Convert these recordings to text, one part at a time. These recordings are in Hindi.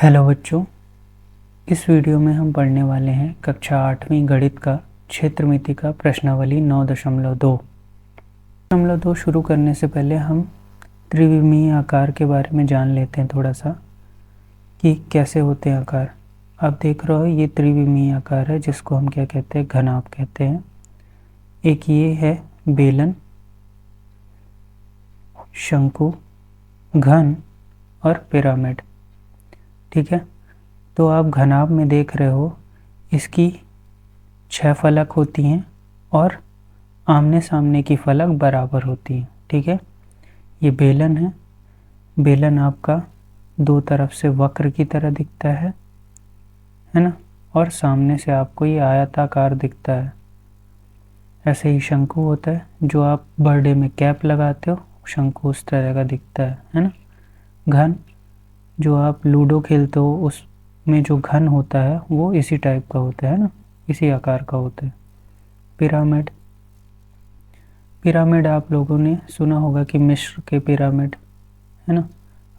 हेलो बच्चों, इस वीडियो में हम पढ़ने वाले हैं कक्षा 8वीं गणित का क्षेत्रमिति का प्रश्नावली 9.2। 9.2 शुरू करने से पहले हम त्रिविमीय आकार के बारे में जान लेते हैं थोड़ा सा कि कैसे होते हैं आकार। आप देख रहे हो ये त्रिविमीय आकार है जिसको हम क्या कहते हैं, घनाभ कहते हैं। एक ये है बेलन, शंकु, घन और पिरामिड। ठीक है, तो आप घनाभ में देख रहे हो इसकी 6 फलक होती हैं और आमने सामने की फलक बराबर होती हैं। ठीक है, ये बेलन है। बेलन आपका दो तरफ से वक्र की तरह दिखता है ना, और सामने से आपको ये आयताकार दिखता है। ऐसे ही शंकु होता है, जो आप बर्थडे में कैप लगाते हो, शंकु उस तरह का दिखता है ना। घन, जो आप लूडो खेलते हो उसमें जो घन होता है वो इसी टाइप का होता है ना, इसी आकार का होता है। पिरामिड, पिरामिड आप लोगों ने सुना होगा कि मिस्र के पिरामिड है ना,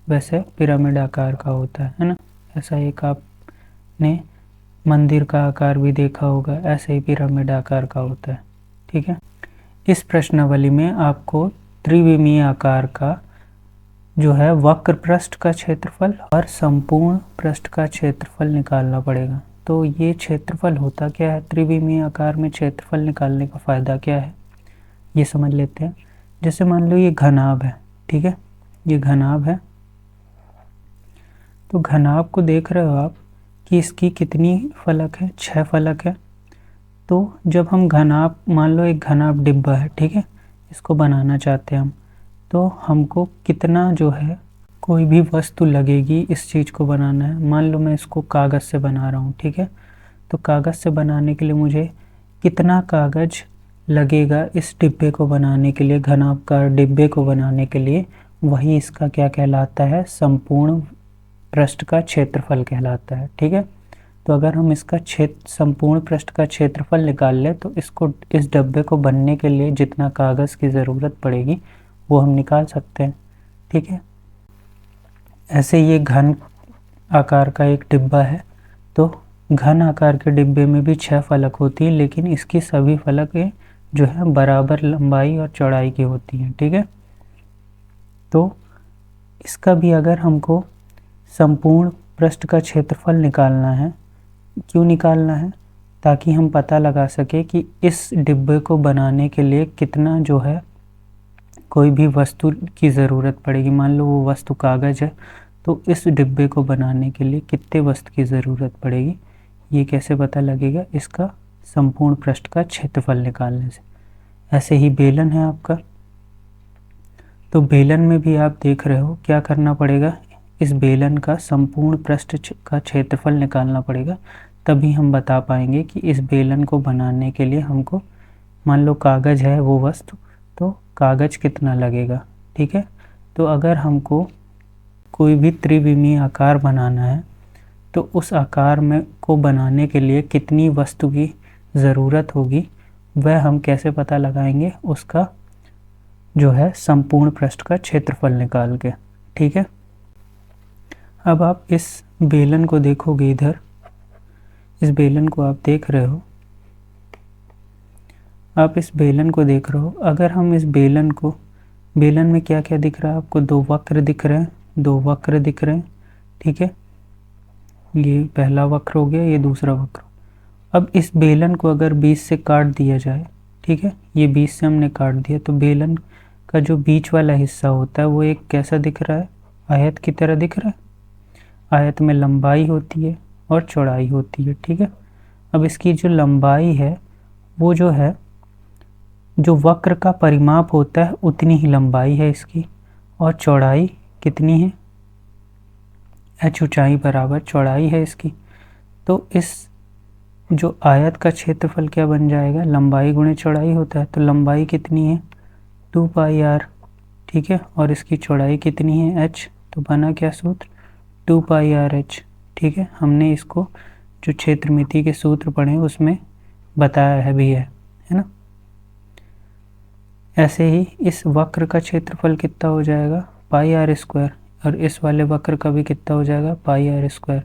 वैसे पिरामिड आकार का होता है ना। ऐसा एक आपने मंदिर का आकार भी देखा होगा, ऐसे ही पिरामिड आकार का होता है। ठीक है, इस प्रश्नावली में आपको त्रिविमीय आकार का जो है वक्र पृष्ठ का क्षेत्रफल और संपूर्ण पृष्ठ का क्षेत्रफल निकालना पड़ेगा। तो ये क्षेत्रफल होता क्या है, त्रिविमीय आकार में क्षेत्रफल निकालने का फ़ायदा क्या है ये समझ लेते हैं। जैसे मान लो ये घनाभ है, ठीक है, ये घनाभ है। तो घनाभ को देख रहे हो आप कि इसकी कितनी फलक है, 6 फलक है। तो जब हम घनाभ, मान लो एक घनाभ डिब्बा है, ठीक है, इसको बनाना चाहते हैं हम, तो हमको कितना जो है कोई भी वस्तु लगेगी इस चीज़ को बनाना है। मान लो मैं इसको कागज़ से बना रहा हूँ, ठीक है, तो कागज़ से बनाने के लिए मुझे कितना कागज़ लगेगा इस डिब्बे को बनाने के लिए, घनाभ का डिब्बे को बनाने के लिए, वही इसका क्या कहलाता है, संपूर्ण पृष्ठ का क्षेत्रफल कहलाता है। ठीक है, तो अगर हम इसका संपूर्ण पृष्ठ का क्षेत्रफल निकाल लें तो इसको, इस डब्बे को बनने के लिए जितना कागज़ की ज़रूरत पड़ेगी वो हम निकाल सकते हैं। ठीक है, ऐसे ये घन आकार का एक डिब्बा है, तो घन आकार के डिब्बे में भी 6 फलक होती है, लेकिन इसकी सभी फलकें जो है बराबर लंबाई और चौड़ाई की होती हैं। ठीक है, तो इसका भी अगर हमको संपूर्ण पृष्ठ का क्षेत्रफल निकालना है, क्यों निकालना है, ताकि हम पता लगा सके कि इस डिब्बे को बनाने के लिए कितना जो है कोई भी वस्तु की ज़रूरत पड़ेगी। मान लो वो वस्तु कागज़ है, तो इस डिब्बे को बनाने के लिए कितने वस्तु की ज़रूरत पड़ेगी, ये कैसे पता लगेगा, इसका संपूर्ण पृष्ठ का क्षेत्रफल निकालने से। ऐसे ही बेलन है आपका, तो बेलन में भी आप देख रहे हो क्या करना पड़ेगा, इस बेलन का संपूर्ण पृष्ठ का क्षेत्रफल निकालना पड़ेगा, तभी हम बता पाएंगे कि इस बेलन को बनाने के लिए हमको, मान लो कागज़ है वो वस्तु, तो कागज़ कितना लगेगा। ठीक है, तो अगर हमको कोई भी त्रिविमीय आकार बनाना है तो उस आकार में को बनाने के लिए कितनी वस्तु की ज़रूरत होगी, वह हम कैसे पता लगाएंगे, उसका जो है संपूर्ण पृष्ठ का क्षेत्रफल निकाल के। ठीक है, अब आप इस बेलन को देखोगे, इधर इस बेलन को आप देख रहे हो, आप इस बेलन को देख रहे हो। अगर हम इस बेलन को, बेलन में क्या क्या दिख रहा है आपको, 2 वक्र दिख रहे हैं, 2 वक्र दिख रहे हैं। ठीक है, ये पहला वक्र हो गया, ये दूसरा वक्र। अब इस बेलन को अगर बीच से काट दिया जाए, ठीक है, ये बीच से हमने काट दिया, तो बेलन का जो बीच वाला हिस्सा होता है वो एक कैसा दिख रहा है, आयत की तरह दिख रहा है। आयत में लंबाई होती है और चौड़ाई होती है। ठीक है, अब इसकी जो लंबाई है वो जो है, जो वक्र का परिमाप होता है उतनी ही लंबाई है इसकी, और चौड़ाई कितनी है, h ऊंचाई बराबर चौड़ाई है इसकी। तो इस जो आयत का क्षेत्रफल क्या बन जाएगा, लंबाई गुणे चौड़ाई होता है, तो लंबाई कितनी है, 2 पाई r। ठीक है, और इसकी चौड़ाई कितनी है, h, तो बना क्या सूत्र, 2 पाई r h। ठीक है, हमने इसको जो क्षेत्रमिति के सूत्र पढ़े उसमें बताया है भी है ना। ऐसे ही इस वक्र का क्षेत्रफल कितना हो जाएगा, पाई r स्क्वायर। और इस वाले वक्र का भी कितना हो जाएगा, पाई आर स्क्वायर।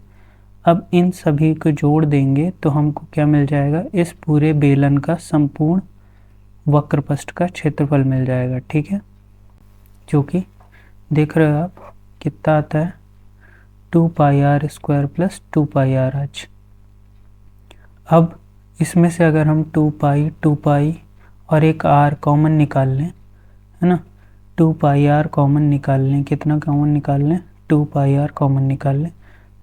अब इन सभी को जोड़ देंगे तो हमको क्या मिल जाएगा, इस पूरे बेलन का संपूर्ण वक्रपृष्ठ का क्षेत्रफल मिल जाएगा। ठीक है, जो कि देख रहे हो आप कितना आता है, 2 pi r square plus 2 pi r h. अब इसमें से अगर हम 2 पाई और एक आर कॉमन निकाल लें, है ना, 2 पाई आर कॉमन निकाल लें, कितना कॉमन निकाल लें, 2 पाई आर कॉमन निकाल लें,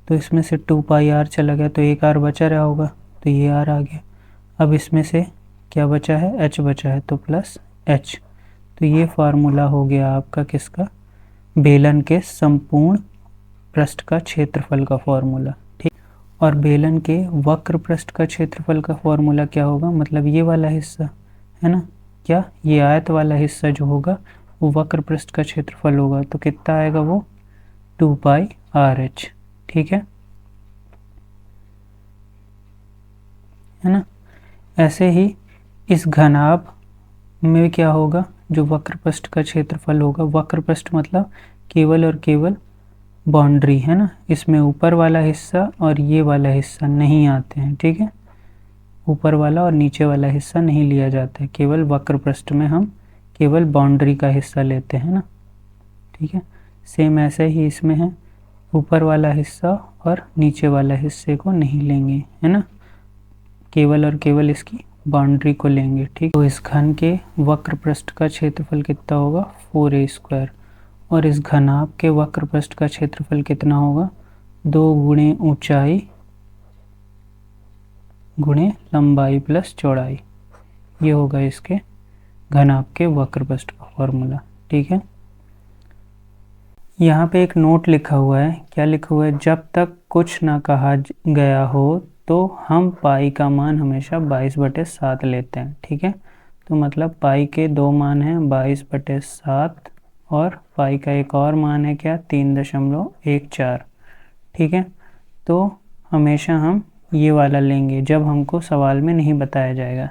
तो इसमें से 2 पाई आर चला गया तो एक आर बचा रहा होगा, तो ये आर आ गया। अब इसमें से क्या बचा है, एच बचा है, तो प्लस एच। तो ये फार्मूला हो गया आपका किसका, बेलन के संपूर्ण पृष्ठ का क्षेत्रफल का फॉर्मूला। ठीक, और बेलन के वक्र पृष्ठ का क्षेत्रफल का फॉर्मूला क्या होगा, मतलब ये वाला हिस्सा है ना, क्या ये आयत वाला हिस्सा जो होगा वो वक्र पृष्ठ का क्षेत्रफल होगा, तो कितना आएगा वो 2 पाई आर एच। ठीक है ना। ऐसे ही इस घनाभ में क्या होगा, जो वक्र पृष्ठ का क्षेत्रफल होगा, वक्र पृष्ठ मतलब केवल और केवल बाउंड्री है ना, इसमें ऊपर वाला हिस्सा और ये वाला हिस्सा नहीं आते हैं। ठीक है, ऊपर वाला और नीचे वाला हिस्सा नहीं लिया जाता है, केवल वक्र पृष्ठ में हम केवल बाउंड्री का हिस्सा लेते हैं ना। ठीक है, सेम ऐसे ही इसमें है, ऊपर वाला हिस्सा और नीचे वाला हिस्से को नहीं लेंगे, है ना, केवल और केवल इसकी बाउंड्री को लेंगे। ठीक, तो इस घन के वक्र पृष्ठ का क्षेत्रफल कितना होगा, 4a स्क्वायर, और इस घनाभ के वक्र पृष्ठ का क्षेत्रफल कितना होगा, 2 गुणे ऊंचाई गुणे लंबाई प्लस चौड़ाई, ये होगा इसके घनाभ के वक्र पृष्ठ का फॉर्मूला। ठीक है, यहाँ पे एक नोट लिखा हुआ है, क्या लिखा हुआ है, जब तक कुछ ना कहा गया हो तो हम पाई का मान हमेशा 22/7 लेते हैं। ठीक है, तो मतलब पाई के 2 मान हैं 22/7 और पाई का एक और मान है क्या, 3.14। ठीक है, तो हमेशा हम ये वाला लेंगे जब हमको सवाल में नहीं बताया जाएगा।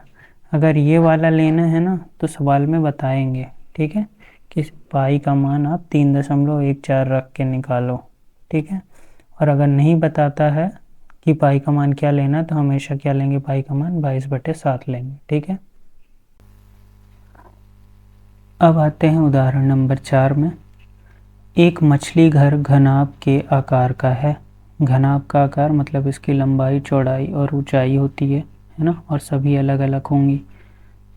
अगर ये वाला लेना है ना तो सवाल में बताएंगे। ठीक है, कि पाई का मान आप 3.14 रख के निकालो। ठीक है, और अगर नहीं बताता है कि पाई का मान क्या लेना तो हमेशा क्या लेंगे, पाई का मान 22/7 लेंगे। ठीक है, अब आते हैं उदाहरण नंबर 4 में। एक मछली घर घनाभ के आकार का है। घनाभ का आकार मतलब इसकी लंबाई चौड़ाई और ऊंचाई होती है ना, और सभी अलग अलग होंगी।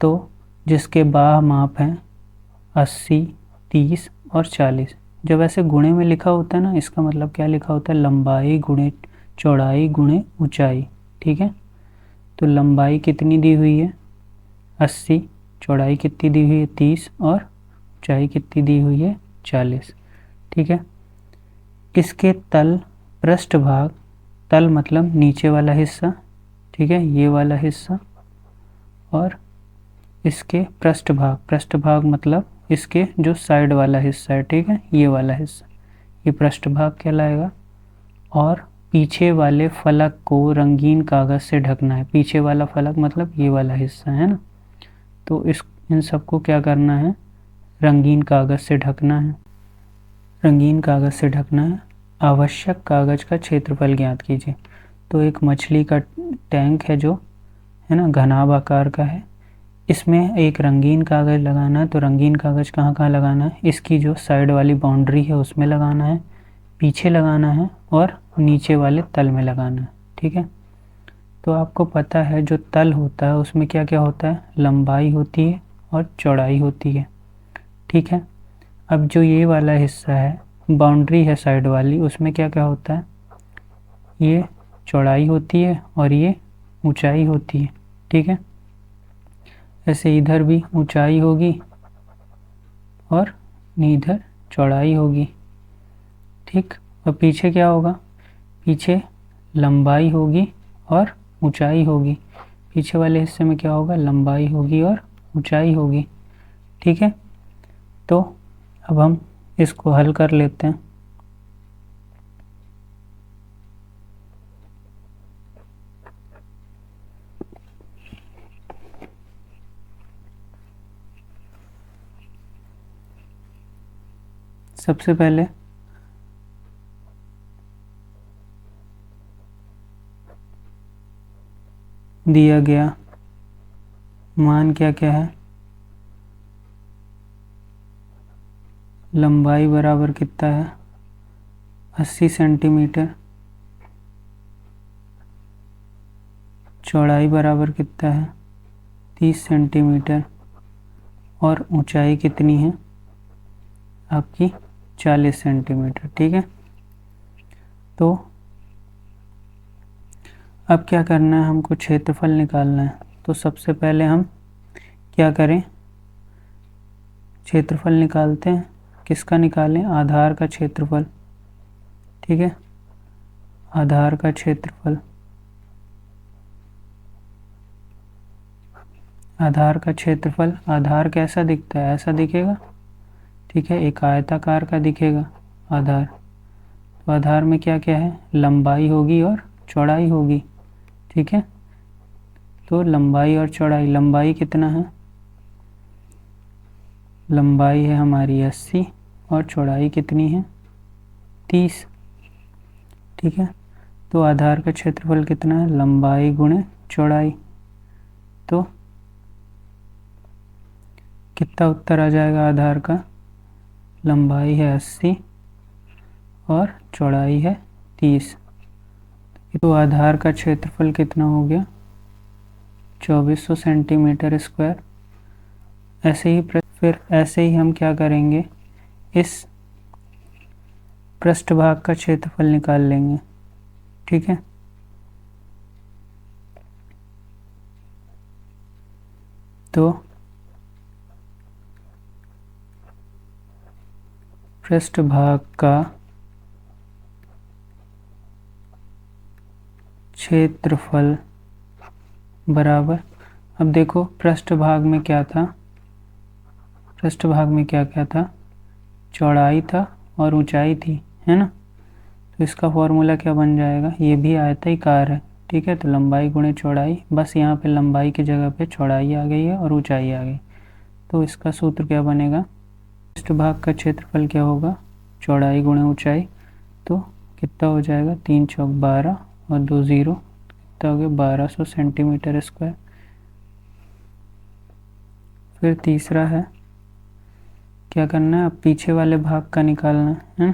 तो जिसके बाह माप हैं 80, 30 और 40। जब ऐसे गुणे में लिखा होता है ना, इसका मतलब क्या लिखा होता है, लंबाई गुणे चौड़ाई गुणे ऊंचाई। ठीक है, तो लंबाई कितनी दी हुई है 80, चौड़ाई कितनी दी हुई है 30 और ऊंचाई कितनी दी हुई है 40। ठीक है, इसके तल पृष्ठभाग, तल मतलब नीचे वाला हिस्सा, ठीक है, ये वाला हिस्सा, और इसके पृष्ठभाग, पृष्ठभाग मतलब इसके जो साइड वाला हिस्सा है, ठीक है, ये वाला हिस्सा, ये पृष्ठभाग कहलाएगा। और पीछे वाले फलक को रंगीन कागज से ढकना है। पीछे वाला फलक मतलब ये वाला हिस्सा है ना, तो इन सबको क्या करना है, रंगीन कागज से ढकना है। रंगीन कागज से ढकना है। आवश्यक कागज का क्षेत्रफल ज्ञात कीजिए। तो एक मछली का टैंक है जो है ना, घनाभ आकार का है, इसमें एक रंगीन कागज़ लगाना है। तो रंगीन कागज़ कहाँ कहाँ लगाना है, इसकी जो साइड वाली बाउंड्री है उसमें लगाना है, पीछे लगाना है और नीचे वाले तल में लगाना है। ठीक है, तो आपको पता है जो तल होता है उसमें क्या क्या होता है, लंबाई होती है और चौड़ाई होती है। ठीक है, अब जो ये वाला हिस्सा है, बाउंड्री है साइड वाली, उसमें क्या क्या होता है, ये चौड़ाई होती है और ये ऊंचाई होती है। ठीक है, ऐसे इधर भी ऊंचाई होगी और इधर चौड़ाई होगी। ठीक, और पीछे क्या होगा, पीछे लंबाई होगी और ऊंचाई होगी। पीछे वाले हिस्से में क्या होगा, लंबाई होगी और ऊंचाई होगी। ठीक है, तो अब हम इसको हल कर लेते हैं। सबसे पहले दिया गया मान क्या क्या है, लंबाई बराबर कितना है 80 सेंटीमीटर, चौड़ाई बराबर कितना है 30 सेंटीमीटर और ऊंचाई कितनी है आपकी 40 सेंटीमीटर। ठीक है, तो अब क्या करना है, हमको क्षेत्रफल निकालना है। तो सबसे पहले हम क्या करें, क्षेत्रफल निकालते हैं। किसका निकालें, आधार का क्षेत्रफल। ठीक है, आधार का क्षेत्रफल, आधार का क्षेत्रफल, आधार कैसा दिखता है, ऐसा दिखेगा। ठीक है, एक आयताकार का दिखेगा आधार। तो आधार में क्या क्या है, लंबाई होगी और चौड़ाई होगी। ठीक है, तो लंबाई और चौड़ाई, लंबाई कितना है, लंबाई है हमारी 80 और चौड़ाई कितनी है 30। ठीक है, तो आधार का क्षेत्रफल कितना है, लंबाई गुणे चौड़ाई। तो कितना उत्तर आ जाएगा आधार का, लंबाई है 80 और चौड़ाई है 30। तो आधार का क्षेत्रफल कितना हो गया 2400 सेंटीमीटर स्क्वायर। ऐसे ही फिर ऐसे ही हम क्या करेंगे, इस पृष्ठभाग का क्षेत्रफल निकाल लेंगे। ठीक है, तो पृष्ठभाग का क्षेत्रफल बराबर, अब देखो पृष्ठभाग में क्या था, पृष्ठभाग में क्या क्या था, चौड़ाई था और ऊंचाई थी, है ना। तो इसका फॉर्मूला क्या बन जाएगा, ये भी आयताकार है। ठीक है, तो लंबाई गुणे चौड़ाई, बस यहाँ पे लंबाई की जगह पे चौड़ाई आ गई है और ऊंचाई आ गई। तो इसका सूत्र क्या बनेगा, पृष्ठभाग का क्षेत्रफल क्या होगा, चौड़ाई गुणे ऊंचाई। तो कितना हो जाएगा, 3 चौक 12 और 2 0, कितना हो गया 1200 सेंटीमीटर स्क्वायर। फिर तीसरा है, क्या करना है, अब पीछे वाले भाग का निकालना है,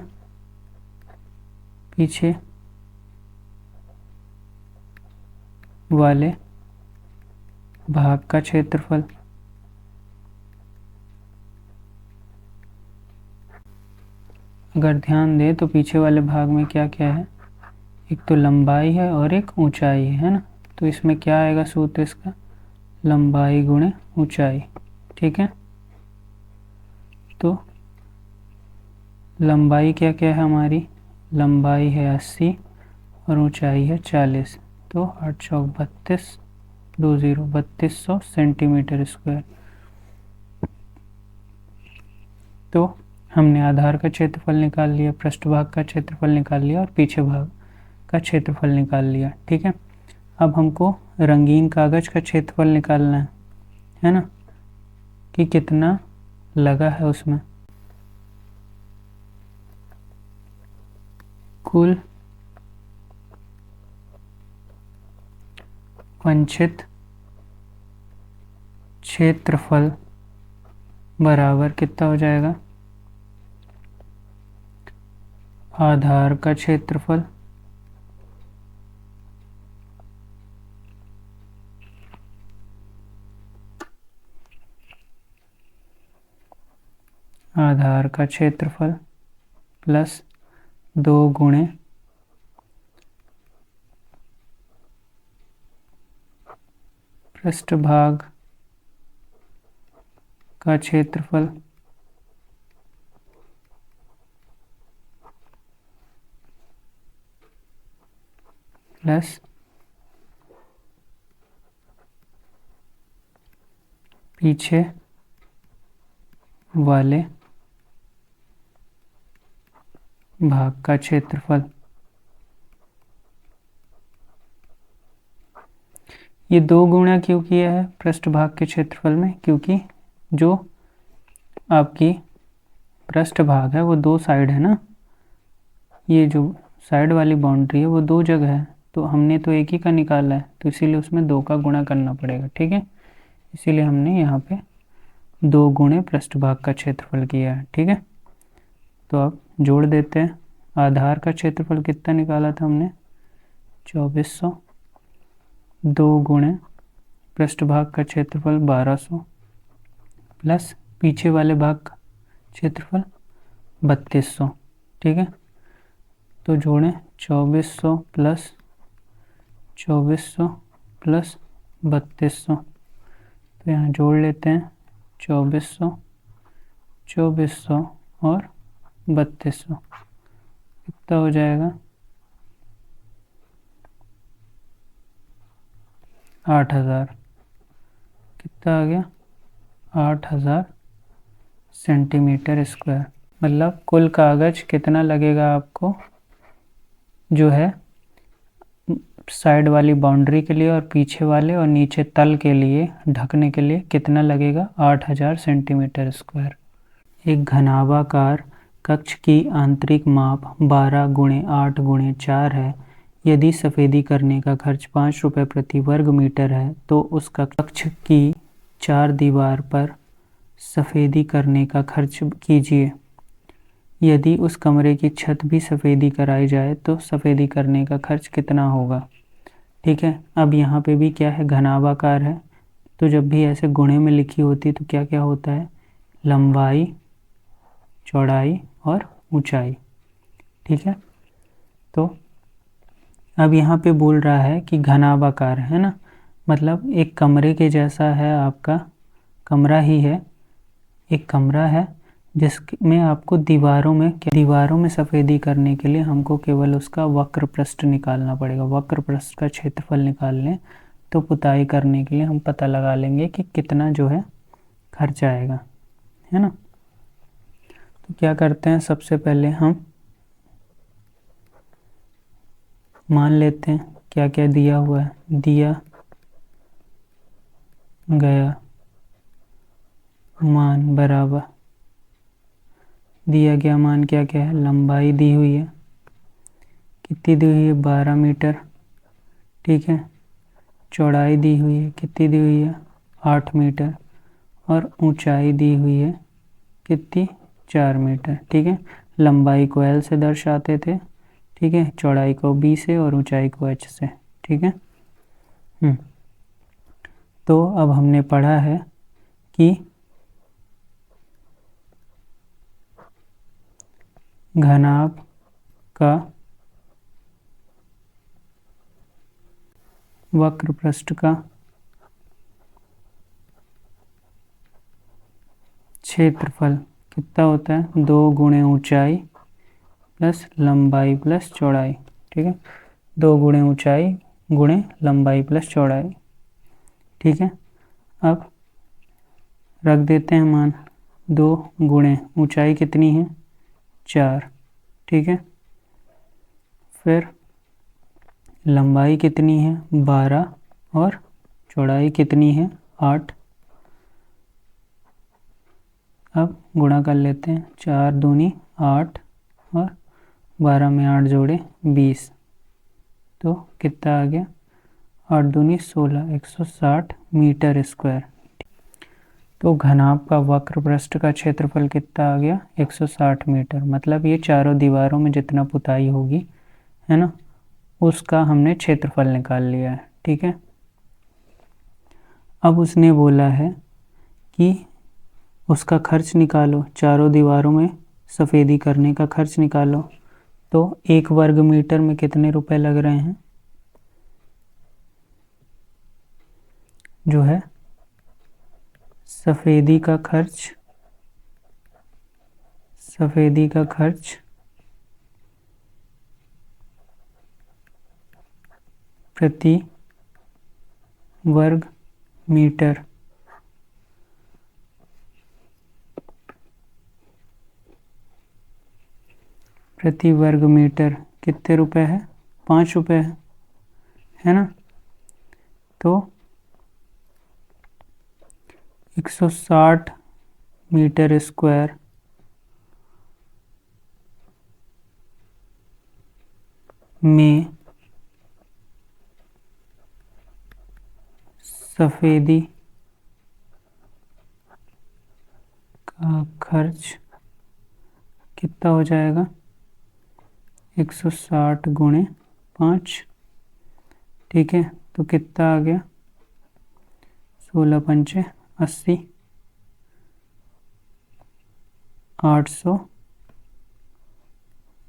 पीछे वाले भाग का क्षेत्रफल। अगर ध्यान दें तो पीछे वाले भाग में क्या क्या है, एक तो लंबाई है और एक ऊंचाई है ना। तो इसमें क्या आएगा सूत्र इसका, लंबाई गुणे ऊंचाई। ठीक है, तो लंबाई क्या क्या है हमारी, लंबाई है 80 और ऊंचाई है 40। तो 8 चौक 32, 2 0, 3200 सेंटीमीटर स्क्वायर। तो हमने आधार का क्षेत्रफल निकाल लिया, पृष्ठभाग का क्षेत्रफल निकाल लिया और पीछे भाग का क्षेत्रफल निकाल लिया। ठीक है, अब हमको रंगीन कागज का क्षेत्रफल निकालना है ना, कि कितना लगा है उसमें, कुल वांछित क्षेत्रफल बराबर कितना हो जाएगा, आधार का क्षेत्रफल आधार का क्षेत्रफल प्लस 2 गुणे पृष्ठभाग का क्षेत्रफल प्लस पीछे वाले भाग का क्षेत्रफल। ये 2 गुणा क्यों किया है पृष्ठभाग के क्षेत्रफल में, क्योंकि जो आपकी पृष्ठभाग है वो 2 साइड है ना, ये जो साइड वाली बाउंड्री है वो 2 जगह है। तो हमने तो एक ही का निकाला है, तो इसीलिए उसमें 2 का गुणा करना पड़ेगा, ठीक है। इसीलिए हमने यहाँ पे 2 गुणे पृष्ठभाग का क्षेत्रफल किया है, ठीक है। तो अब जोड़ देते हैं। आधार का क्षेत्रफल कितना निकाला था हमने, 2400, 2 गुणे पृष्ठभाग का क्षेत्रफल 1200 प्लस पीछे वाले भाग का क्षेत्रफल 3200, ठीक है। तो जोड़ें 2400 प्लस 3200, तो यहाँ जोड़ लेते हैं 2400, 2400 और 3200, कितना हो जाएगा 8000, कितना आ गया 8000 सेंटीमीटर स्क्वायर। मतलब कुल कागज कितना लगेगा आपको, जो है साइड वाली बाउंड्री के लिए और पीछे वाले और नीचे तल के लिए ढकने के लिए कितना लगेगा, 8000 सेंटीमीटर स्क्वायर। एक घनाभाकार कक्ष की आंतरिक माप 12 गुणे 8 गुणे 4 है। यदि सफ़ेदी करने का खर्च 5 रुपये प्रति वर्ग मीटर है तो उस कक्ष की 4 दीवार पर सफ़ेदी करने का खर्च कीजिए। यदि उस कमरे की छत भी सफ़ेदी कराई जाए तो सफ़ेदी करने का खर्च कितना होगा, ठीक है। अब यहाँ पे भी क्या है, घनाभाकार है, तो जब भी ऐसे गुणे में लिखी होती तो क्या क्या होता है, लंबाई, चौड़ाई और ऊंचाई, ठीक है। तो अब यहाँ पे बोल रहा है कि घनाभाकार है ना, मतलब एक कमरे के जैसा है, आपका कमरा ही है, एक कमरा है जिसमें आपको दीवारों में सफ़ेदी करने के लिए हमको केवल उसका वक्र पृष्ठ निकालना पड़ेगा। वक्र पृष्ठ का क्षेत्रफल निकाल लें तो पुताई करने के लिए हम पता लगा लेंगे कि कितना जो है खर्च आएगा, है ना। तो क्या करते हैं, सबसे पहले हम मान लेते हैं क्या क्या दिया हुआ है। दिया गया मान बराबर, दिया गया मान क्या क्या है, लंबाई दी हुई है, कितनी दी हुई है 12 मीटर, ठीक है। चौड़ाई दी हुई है, कितनी दी हुई है 8 मीटर, और ऊंचाई दी हुई है कितनी 4 मीटर, ठीक है। लंबाई को L से दर्शाते थे, ठीक है, चौड़ाई को B से और ऊंचाई को H से, ठीक है। तो अब हमने पढ़ा है कि घनाभ का वक्र पृष्ठ का क्षेत्रफल कितना होता है, 2 गुणे ऊंचाई प्लस लंबाई प्लस चौड़ाई, ठीक है। 2 गुणे ऊंचाई गुणे लंबाई प्लस चौड़ाई, ठीक है। अब रख देते हैं मान, 2 गुणे ऊंचाई कितनी है 4, ठीक है। फिर लंबाई कितनी है 12 और चौड़ाई कितनी है 8। अब गुणा कर लेते हैं, 4 दूनी 8 और 12 में 8 जोड़े 20, तो कितना आ गया 8 दूनी 16, 160 मीटर स्क्वायर। तो घनाभ का वक्र पृष्ठ का क्षेत्रफल कितना आ गया 160 मीटर। मतलब ये चारों दीवारों में जितना पुताई होगी, है ना, उसका हमने क्षेत्रफल निकाल लिया है, ठीक है। अब उसने बोला है कि उसका खर्च निकालो, चारों दीवारों में सफ़ेदी करने का खर्च निकालो। तो 1 वर्ग मीटर में कितने रुपए लग रहे हैं, जो है सफ़ेदी का खर्च प्रति वर्ग मीटर कितने रुपए है, 5 रुपए है ना। तो 160 मीटर स्क्वायर में सफ़ेदी का खर्च कितना हो जाएगा, 160 गुणे 5, ठीक है। तो कितना आ गया, 16 पंचे 80, 800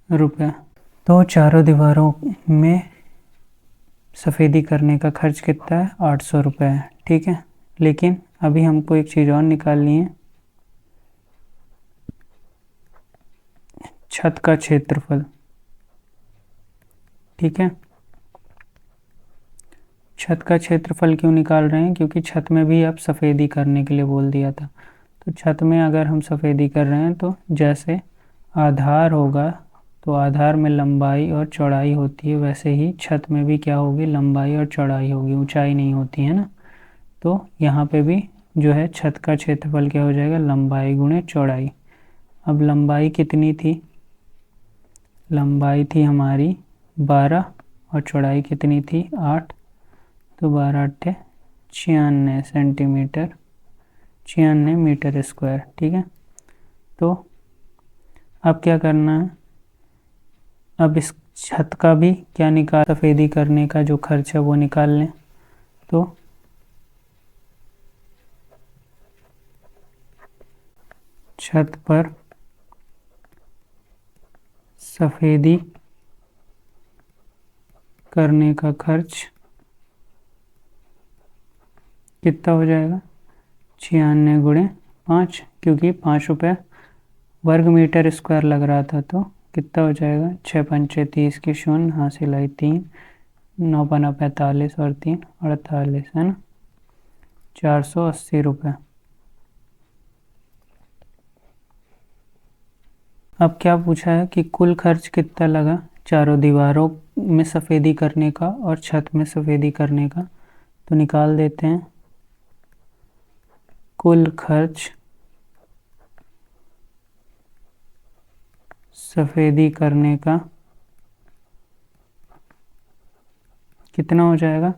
रुपये। तो चारों दीवारों में सफ़ेदी करने का खर्च कितना है, 800 रुपये है, ठीक है। लेकिन अभी हमको एक चीज़ और निकालनी है, छत का क्षेत्रफल, ठीक है। छत का क्षेत्रफल क्यों निकाल रहे हैं, क्योंकि छत में भी अब सफ़ेदी करने के लिए बोल दिया था। तो छत में अगर हम सफ़ेदी कर रहे हैं तो जैसे आधार होगा तो आधार में लंबाई और चौड़ाई होती है, वैसे ही छत में भी क्या होगी, लंबाई और चौड़ाई होगी, ऊंचाई नहीं होती है ना। तो यहाँ पे भी जो है छत का क्षेत्रफल क्या हो जाएगा, लंबाई गुणे चौड़ाई। अब लंबाई कितनी थी, लंबाई थी हमारी 12 और चौड़ाई कितनी थी 8, तो 12 8 96 सेंटीमीटर, 96 मीटर स्क्वायर, ठीक है। तो अब क्या करना है, अब इस छत का भी क्या निकाल, सफ़ेदी करने का जो खर्च है वो निकाल लें। तो छत पर सफ़ेदी करने का खर्च कितना हो जाएगा, 96 गुणे 5, क्योंकि 5 रुपये वर्ग मीटर स्क्वायर लग रहा था। तो कितना हो जाएगा, 6 पंचे 30 की शून्य, हासिल आई 3, 9 पना 45 और 3 48, है ना, 480 रुपये। अब क्या पूछा है कि कुल खर्च कितना लगा चारों दीवारों में सफ़ेदी करने का और छत में सफ़ेदी करने का। तो निकाल देते हैं, कुल खर्च सफ़ेदी करने का कितना हो जाएगा,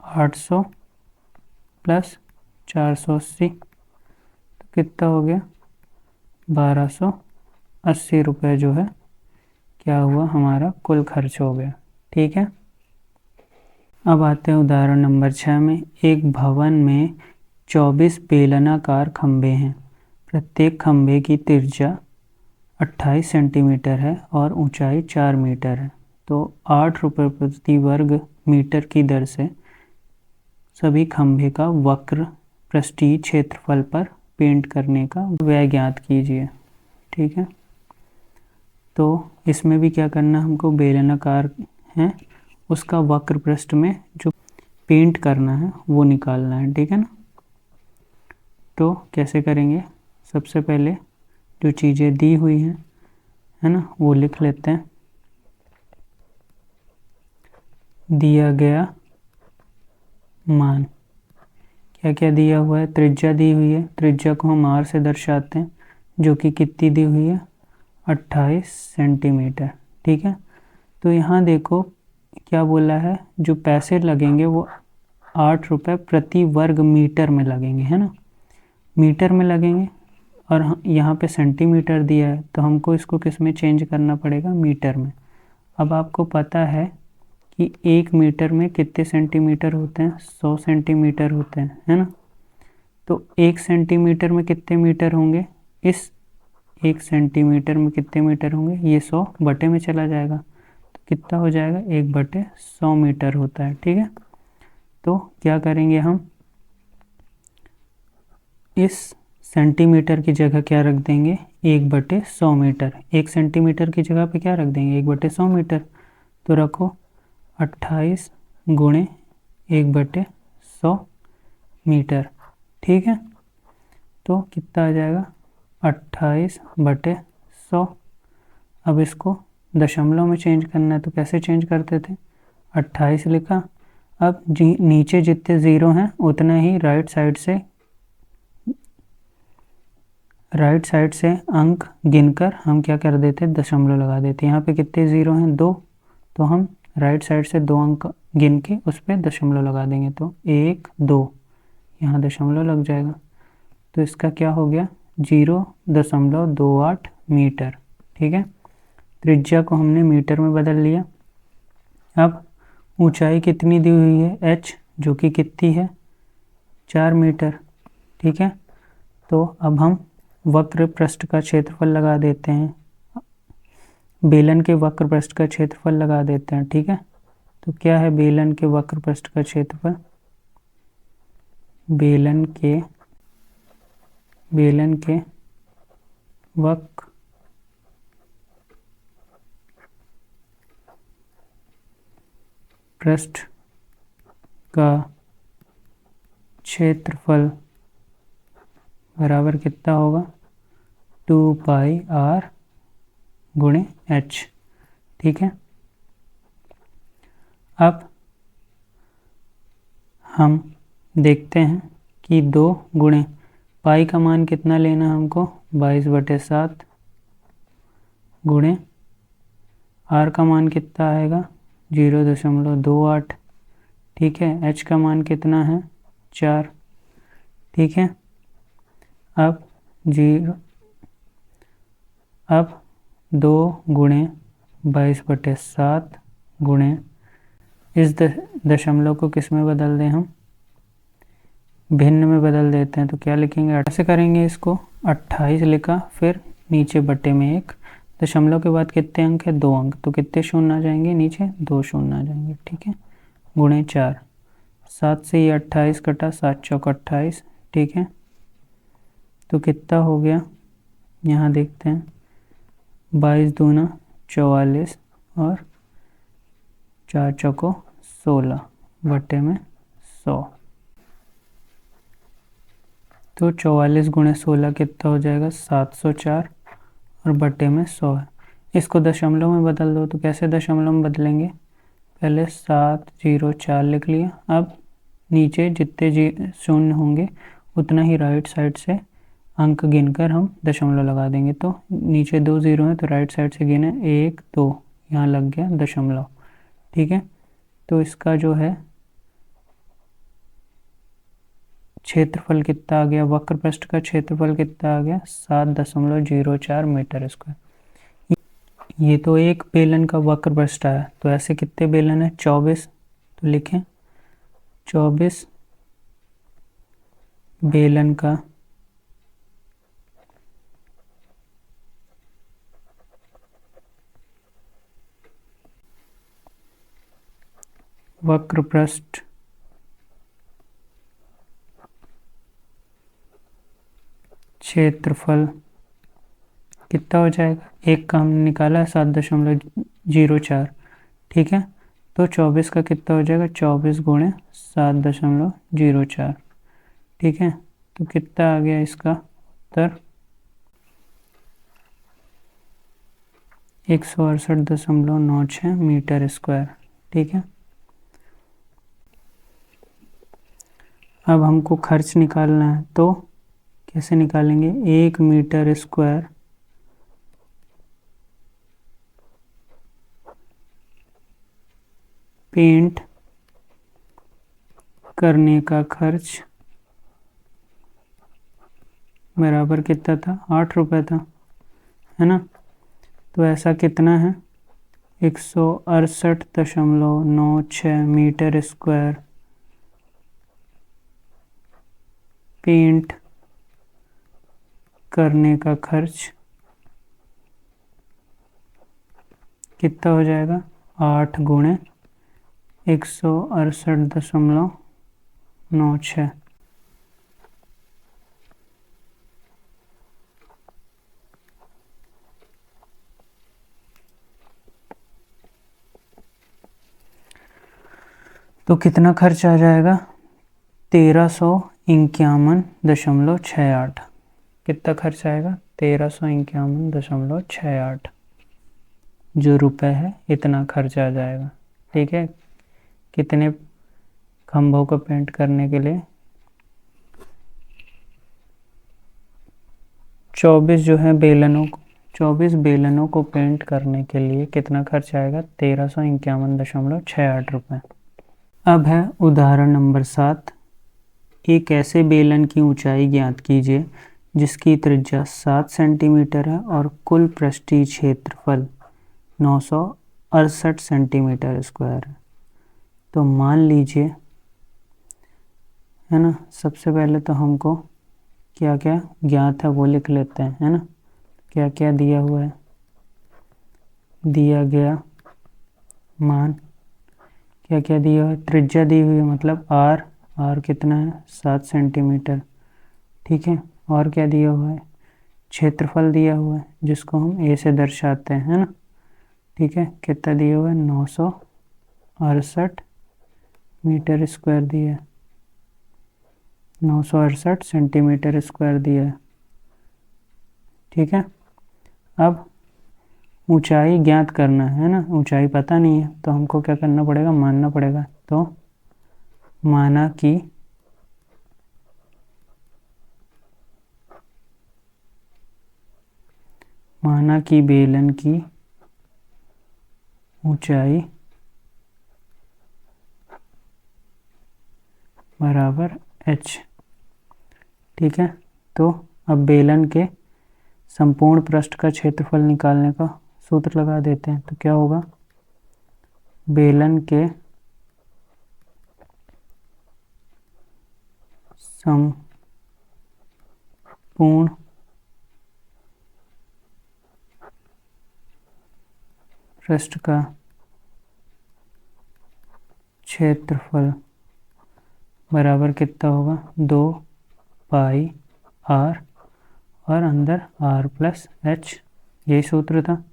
800 प्लस 480, तो कितना हो गया, 1280 रुपये जो है क्या हुआ, हमारा कुल खर्च हो गया, ठीक है। अब आते हैं उदाहरण नंबर 6 में। एक भवन में 24 बेलनाकार खंभे हैं, प्रत्येक खंभे की त्रिज्या 28 सेंटीमीटर है और ऊंचाई 4 मीटर है। तो 8 रुपये प्रति वर्ग मीटर की दर से सभी खंभे का वक्र पृष्ठीय क्षेत्रफल पर पेंट करने का व्यय ज्ञात कीजिए, ठीक है। तो इसमें भी क्या करना, हमको बेलनाकार है उसका वक्र पृष्ठ में जो पेंट करना है वो निकालना है, ठीक है ना। तो कैसे करेंगे, सबसे पहले जो चीज़ें दी हुई हैं है ना वो लिख लेते हैं। दिया गया मान, क्या क्या दिया हुआ है, त्रिज्या दी हुई है, त्रिज्या को हम r से दर्शाते हैं, जो कि कितनी दी हुई है, 28 सेंटीमीटर, ठीक है। तो यहाँ देखो क्या बोला है, जो पैसे लगेंगे वो 8 रुपये प्रति वर्ग मीटर में लगेंगे, है ना, मीटर में लगेंगे। और यहाँ पे सेंटीमीटर दिया है तो हमको इसको किस में चेंज करना पड़ेगा, मीटर में। अब आपको पता है कि 1 मीटर में कितने सेंटीमीटर होते हैं, 100 सेंटीमीटर होते हैं, है ना। तो 1 सेंटीमीटर में कितने मीटर होंगे, इस 1 सेंटीमीटर में कितने मीटर होंगे, ये 100 बटे में चला जाएगा, तो कितना हो जाएगा, 1/100 मीटर होता है, ठीक है। तो क्या करेंगे हम, इस सेंटीमीटर की जगह क्या रख देंगे, 1/100 मीटर, 1 सेंटीमीटर की जगह पे क्या रख देंगे, 1/100 मीटर। तो रखो 28 गुणे 1/100 मीटर, ठीक है। तो कितना आ जाएगा, 28/100। अब इसको दशमलव में चेंज करना है तो कैसे चेंज करते थे, 28 लिखा। अब नीचे जितने ज़ीरो हैं उतना ही राइट साइड से अंक गिनकर हम क्या कर देते, दशमलव लगा देते। यहाँ पे कितने ज़ीरो हैं, 2, तो हम राइट साइड से 2 अंक गिन के उस पर दशमलव लगा देंगे, तो 1 2 यहाँ दशमलव लग जाएगा। तो इसका क्या हो गया 0.28 मीटर। ठीक है, त्रिज्या को हमने मीटर में बदल लिया। अब ऊंचाई कितनी दी हुई है h, जो कि कितनी है 4 मीटर। ठीक है, तो अब हम वक्र पृष्ठ का क्षेत्रफल लगा देते हैं, बेलन के वक्र पृष्ठ का क्षेत्रफल लगा देते हैं। ठीक है, तो क्या है बेलन के वक्र पृष्ठ का क्षेत्रफल, बेलन के वक्र पृष्ठ का क्षेत्रफल बराबर कितना होगा 2πr गुणे h। ठीक है, अब हम देखते हैं कि 2 गुणे पाई का मान कितना लेना है हमको 22/7 गुणे r का मान कितना आएगा 0.28। ठीक है, h का मान कितना है 4। ठीक है, अब 2 गुणे 22/7 गुणे इस दशमलव को किस में बदल दें, हम भिन्न में बदल देते हैं। तो क्या लिखेंगे, ऐसे करेंगे, इसको 28 लिखा, फिर नीचे बटे में 1, दशमलव के बाद कितने अंक है 2 अंक, तो कितने शून्य आ जाएंगे नीचे 2 शून्य आ जाएंगे। ठीक है, गुणे 4, 7 से ये 28 कटा, 7 चौक 28। ठीक है, तो कितना हो गया, यहाँ देखते हैं 22 दूना 44 और 4 चौको 16 बटे में 100। तो 44 गुणे 16 कितना हो जाएगा 704 और बटे में 100 है। इसको दशमलव में बदल दो, तो कैसे दशमलव में बदलेंगे, पहले 704 लिख लिया। अब नीचे जितने शून्य होंगे उतना ही राइट साइड से अंक गिनकर हम दशमलव लगा देंगे। तो नीचे 2 0 है, तो राइट साइड से गिने 1 2, यहाँ लग गया दशमलव। ठीक है, तो इसका जो है क्षेत्रफल कितना आ गया, वक्र पृष्ठ का क्षेत्रफल कितना आ गया 7.04 मीटर स्क्वायर। ये तो एक बेलन का वक्र पृष्ठ है, तो ऐसे कितने बेलन है 24, तो लिखें 24 बेलन का वक्र पृष्ठ क्षेत्रफल कितना हो जाएगा, एक का हमने निकाला 7.04। ठीक है, तो 24 का कितना हो जाएगा 24 गुणे 7.04। ठीक है, तो कितना आ गया इसका उत्तर 168.96 मीटर स्क्वायर। ठीक है, अब हमको खर्च निकालना है, तो कैसे निकालेंगे, 1 मीटर स्क्वायर पेंट करने का खर्च बराबर कितना था 8 रुपये था, है ना। तो ऐसा कितना है 168.96 मीटर स्क्वायर पेंट करने का खर्च कितना हो जाएगा 8 गुणे 168.96। तो कितना खर्च आ जाएगा 1351.68। कितना खर्च आएगा 1351.68 जो रुपए है, इतना खर्च आ जाएगा। ठीक है, कितने खंभों को पेंट करने के लिए 24 जो है बेलनों को 24 बेलनों को पेंट करने के लिए कितना खर्च आएगा? 1351.68 रुपये। अब है उदाहरण नंबर 7। एक ऐसे बेलन की ऊंचाई ज्ञात कीजिए जिसकी त्रिज्या 7 सेंटीमीटर है और कुल पृष्ठीय क्षेत्रफल 968 सेंटीमीटर स्क्वायर है। तो मान लीजिए, है ना, सबसे पहले तो हमको क्या क्या ज्ञात है वो लिख लेते हैं, है ना। क्या क्या दिया हुआ है? दिया गया मान क्या क्या दिया हुआ है? त्रिज्या दी हुई है, मतलब आर कितना है? 7 सेंटीमीटर, ठीक है। और क्या दिया हुआ है? क्षेत्रफल दिया हुआ है जिसको हम ए से दर्शाते हैं, है ना, ठीक है। कितना दिया हुआ है? 968 मीटर स्क्वायर दिया है, 968 सेंटीमीटर स्क्वायर दिया है, ठीक है। अब ऊंचाई ज्ञात करना है ना, ऊंचाई पता नहीं है तो हमको क्या करना पड़ेगा? मानना पड़ेगा। तो माना कि बेलन की ऊंचाई बराबर h, ठीक है। तो अब बेलन के संपूर्ण पृष्ठ का क्षेत्रफल निकालने का सूत्र लगा देते हैं। तो क्या होगा? बेलन के संपूर्ण पृष्ठ का क्षेत्रफल बराबर कितना होगा? 2 पाई r और अंदर r प्लस h, यही सूत्र था।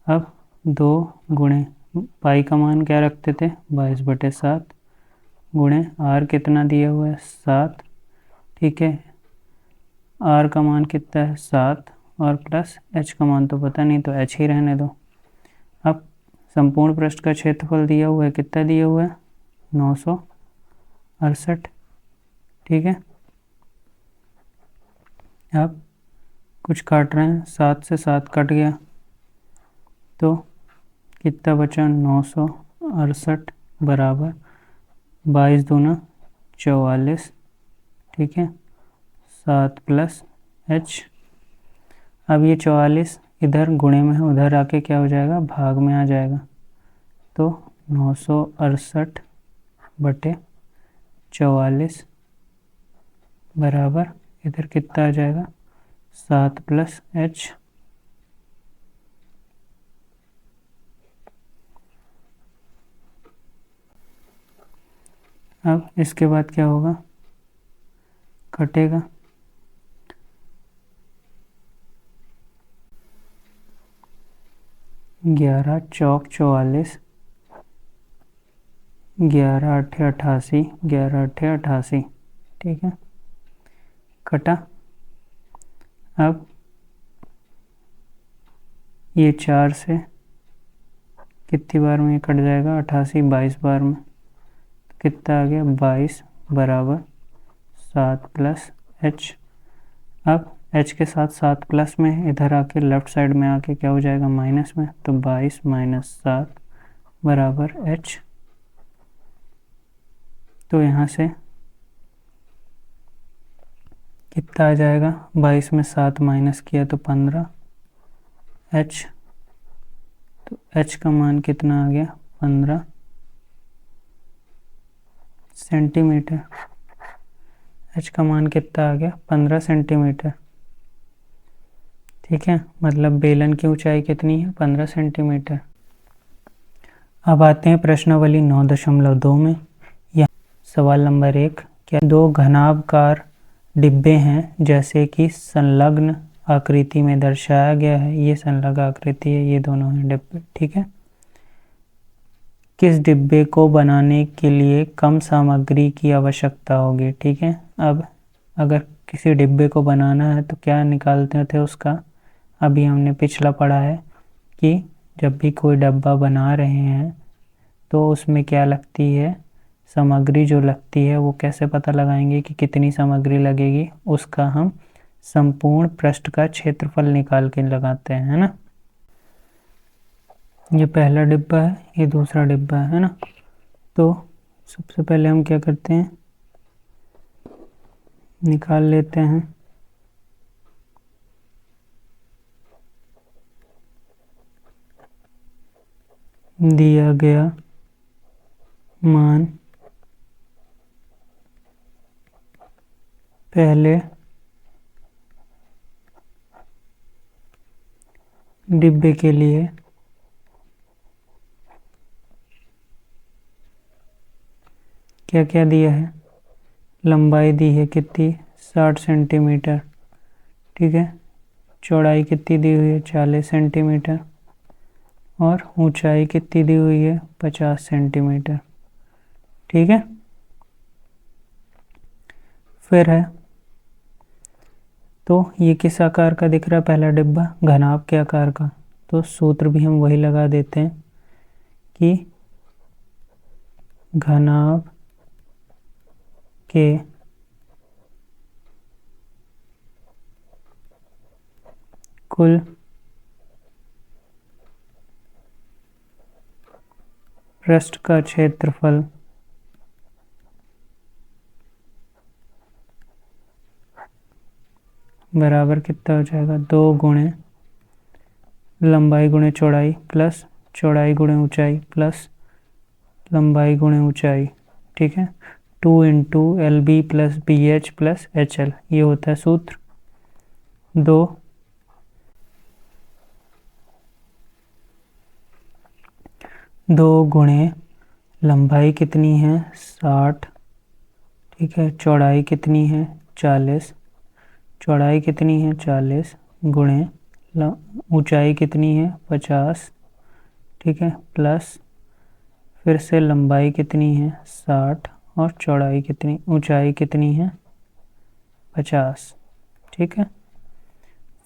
अब 2 गुणे पाई का मान क्या रखते थे? 22/7 गुणे r कितना दिया हुआ है? 7, ठीक है। r का मान कितना है? 7 और प्लस h का मान तो पता नहीं, तो h ही रहने दो। अब संपूर्ण पृष्ठ का क्षेत्रफल दिया हुआ है, कितना दिया हुआ है? 968, ठीक है। अब कुछ काट रहे हैं, 7 से 7 कट गया तो कितना बचा? 968 बराबर 22 दूना 44, ठीक है, 7 प्लस h। अब ये 44 इधर गुणे में है, उधर आके क्या हो जाएगा? भाग में आ जाएगा। तो 968/44 बराबर इधर कितना आ जाएगा? 7 प्लस h। अब इसके बाद क्या होगा? कटेगा, 11 चौक 44, 11 अट्ठे 88, 11 अट्ठे 88, ठीक है, कटा। अब ये 4 से कितनी बार में कट जाएगा? 88 22 बार में, तो कितना आ गया? 22 बराबर 7 प्लस h। अब h के साथ 7 प्लस में इधर आके लेफ्ट साइड में आके क्या हो जाएगा? माइनस में, तो 22 माइनस 7 बराबर h। तो यहाँ से कितना आ जाएगा? 22 में 7 माइनस किया तो 15 h। तो h का मान कितना आ गया? 15 सेंटीमीटर। h का मान कितना आ गया? 15 सेंटीमीटर, ठीक है। मतलब बेलन की ऊंचाई कितनी है? 15 सेंटीमीटर। अब आते हैं प्रश्नावली 9.2 में। यह सवाल नंबर 1, क्या 2 घनाभकार डिब्बे हैं जैसे कि संलग्न आकृति में दर्शाया गया है? ये संलग्न आकृति है, ये दोनों हैं डिब्बे, ठीक है। किस डिब्बे को बनाने के लिए कम सामग्री की आवश्यकता होगी? ठीक है। अब अगर किसी डिब्बे को बनाना है तो क्या निकालते थे उसका? अभी हमने पिछला पढ़ा है कि जब भी कोई डब्बा बना रहे हैं तो उसमें क्या लगती है? सामग्री जो लगती है वो कैसे पता लगाएंगे कि कितनी सामग्री लगेगी? उसका हम संपूर्ण पृष्ठ का क्षेत्रफल निकाल के लगाते हैं, है ना। ये पहला डिब्बा है, ये दूसरा डिब्बा है ना। तो सबसे पहले हम क्या करते हैं, निकाल लेते हैं। दिया गया मान पहले डिब्बे के लिए क्या क्या दिया है, लंबाई दी है कितनी, 60 सेंटीमीटर, ठीक है। चौड़ाई कितनी दी हुई है, 40 सेंटीमीटर, और ऊंचाई कितनी दी हुई है, 50 सेंटीमीटर, ठीक है। फिर है, तो ये किस आकार का दिख रहा है पहला डिब्बा, घनाभ के आकार का। तो सूत्र भी हम वही लगा देते हैं कि घनाभ के कुल पृष्ठ का क्षेत्रफल बराबर कितना हो जाएगा, 2 गुणे लंबाई गुणे चौड़ाई प्लस चौड़ाई गुणे ऊंचाई प्लस लंबाई गुणे ऊंचाई, ठीक है। 2 into L B plus B H plus H L, ये होता है सूत्र। 2 गुणे लंबाई कितनी है, 60, ठीक है। चौड़ाई कितनी है, 40, चौड़ाई कितनी है 40 गुणे ऊंचाई कितनी है 50, ठीक है, प्लस फिर से लंबाई कितनी है 60 और चौड़ाई कितनी, ऊंचाई कितनी है 50, ठीक है।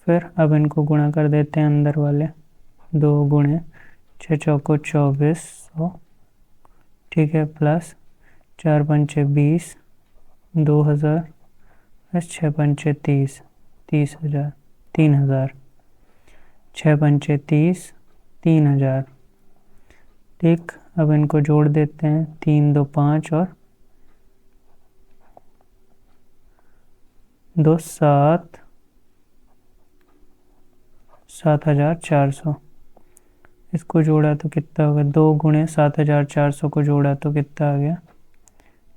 फिर अब इनको गुणा कर देते हैं अंदर वाले, 2 गुणे 6 चौको 2400, ठीक है, प्लस 4 पंचे 20, 2000 प्लस 6 पंचे 30, 30,000, 3,000, 6 पंचे 30, 3,000, ठीक। अब इनको जोड़ देते हैं, 3 2 5 और 2 7, 7,400। इसको जोड़ा तो कितना हो गया, 2 गुणे 7,400 को जोड़ा तो कितना आ गया,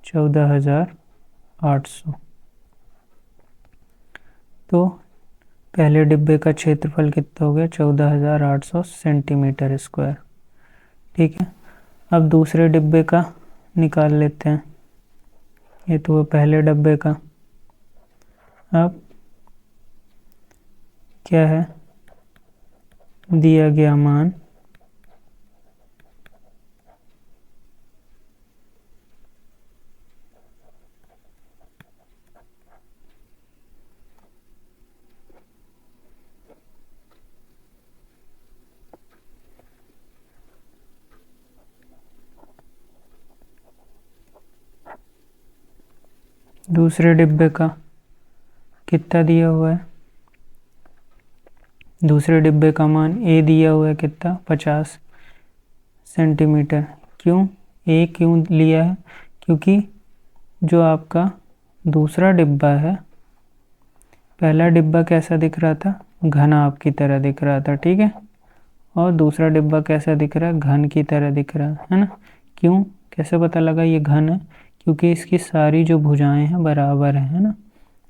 14,800। तो पहले डिब्बे का क्षेत्रफल कितना हो गया, 14,800 सेंटीमीटर स्क्वायर, ठीक है। अब दूसरे डिब्बे का निकाल लेते हैं, ये तो वो पहले डिब्बे का। अब क्या है, दिया गया मान दूसरे डिब्बे का कितना दिया हुआ है, दूसरे डिब्बे का मान ए दिया हुआ है कितना, 50 सेंटीमीटर। क्यों ए क्यों लिया है, क्योंकि जो आपका दूसरा डिब्बा है, पहला डिब्बा कैसा दिख रहा था, घनाभ की तरह दिख रहा था, ठीक है। और दूसरा डिब्बा कैसा दिख रहा है, घन की तरह दिख रहा है ना। क्यों, कैसे पता लगा ये घन है, क्योंकि इसकी सारी जो भुजाएं हैं बराबर है ना,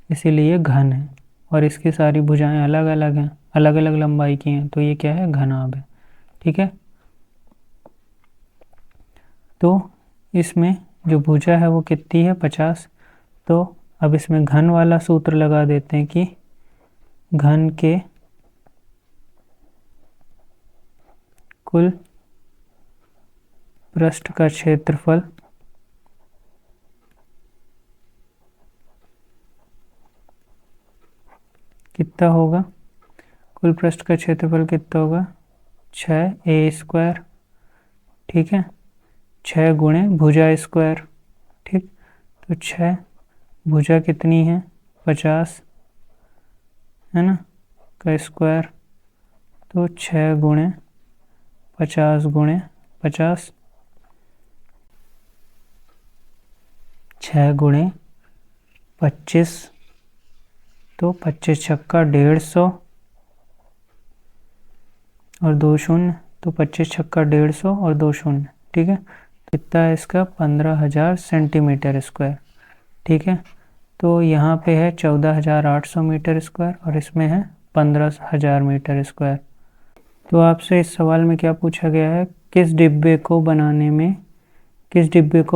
इसीलिए घन है। और इसकी सारी भुजाएं अलग अलग हैं, अलग अलग लंबाई की हैं, तो ये क्या है, घनाभ है, ठीक है। तो इसमें जो भुजा है वो कितनी है, 50। तो अब इसमें घन वाला सूत्र लगा देते हैं कि घन के कुल पृष्ठ का क्षेत्रफल कितना होगा, कुल पृष्ठ का क्षेत्रफल कितना होगा, 6a², ठीक है। 6 गुणे भुजा स्क्वायर, ठीक। तो 6 भुजा कितनी है 50, है ना, का स्क्वायर, तो 6 गुणे 50 गुणे 50, 6 गुणे 25, तो 25 छक्का 150 और 2 शून्य, तो 25 छक्का 150 और 2 शून्य। ठीक है, कितना है इसका 15,000 सेंटीमीटर स्क्वायर। ठीक है, तो यहाँ पे है 14,800 मीटर स्क्वायर और इसमें है 15,000 मीटर स्क्वायर। तो आपसे इस सवाल में क्या पूछा गया है, किस डिब्बे को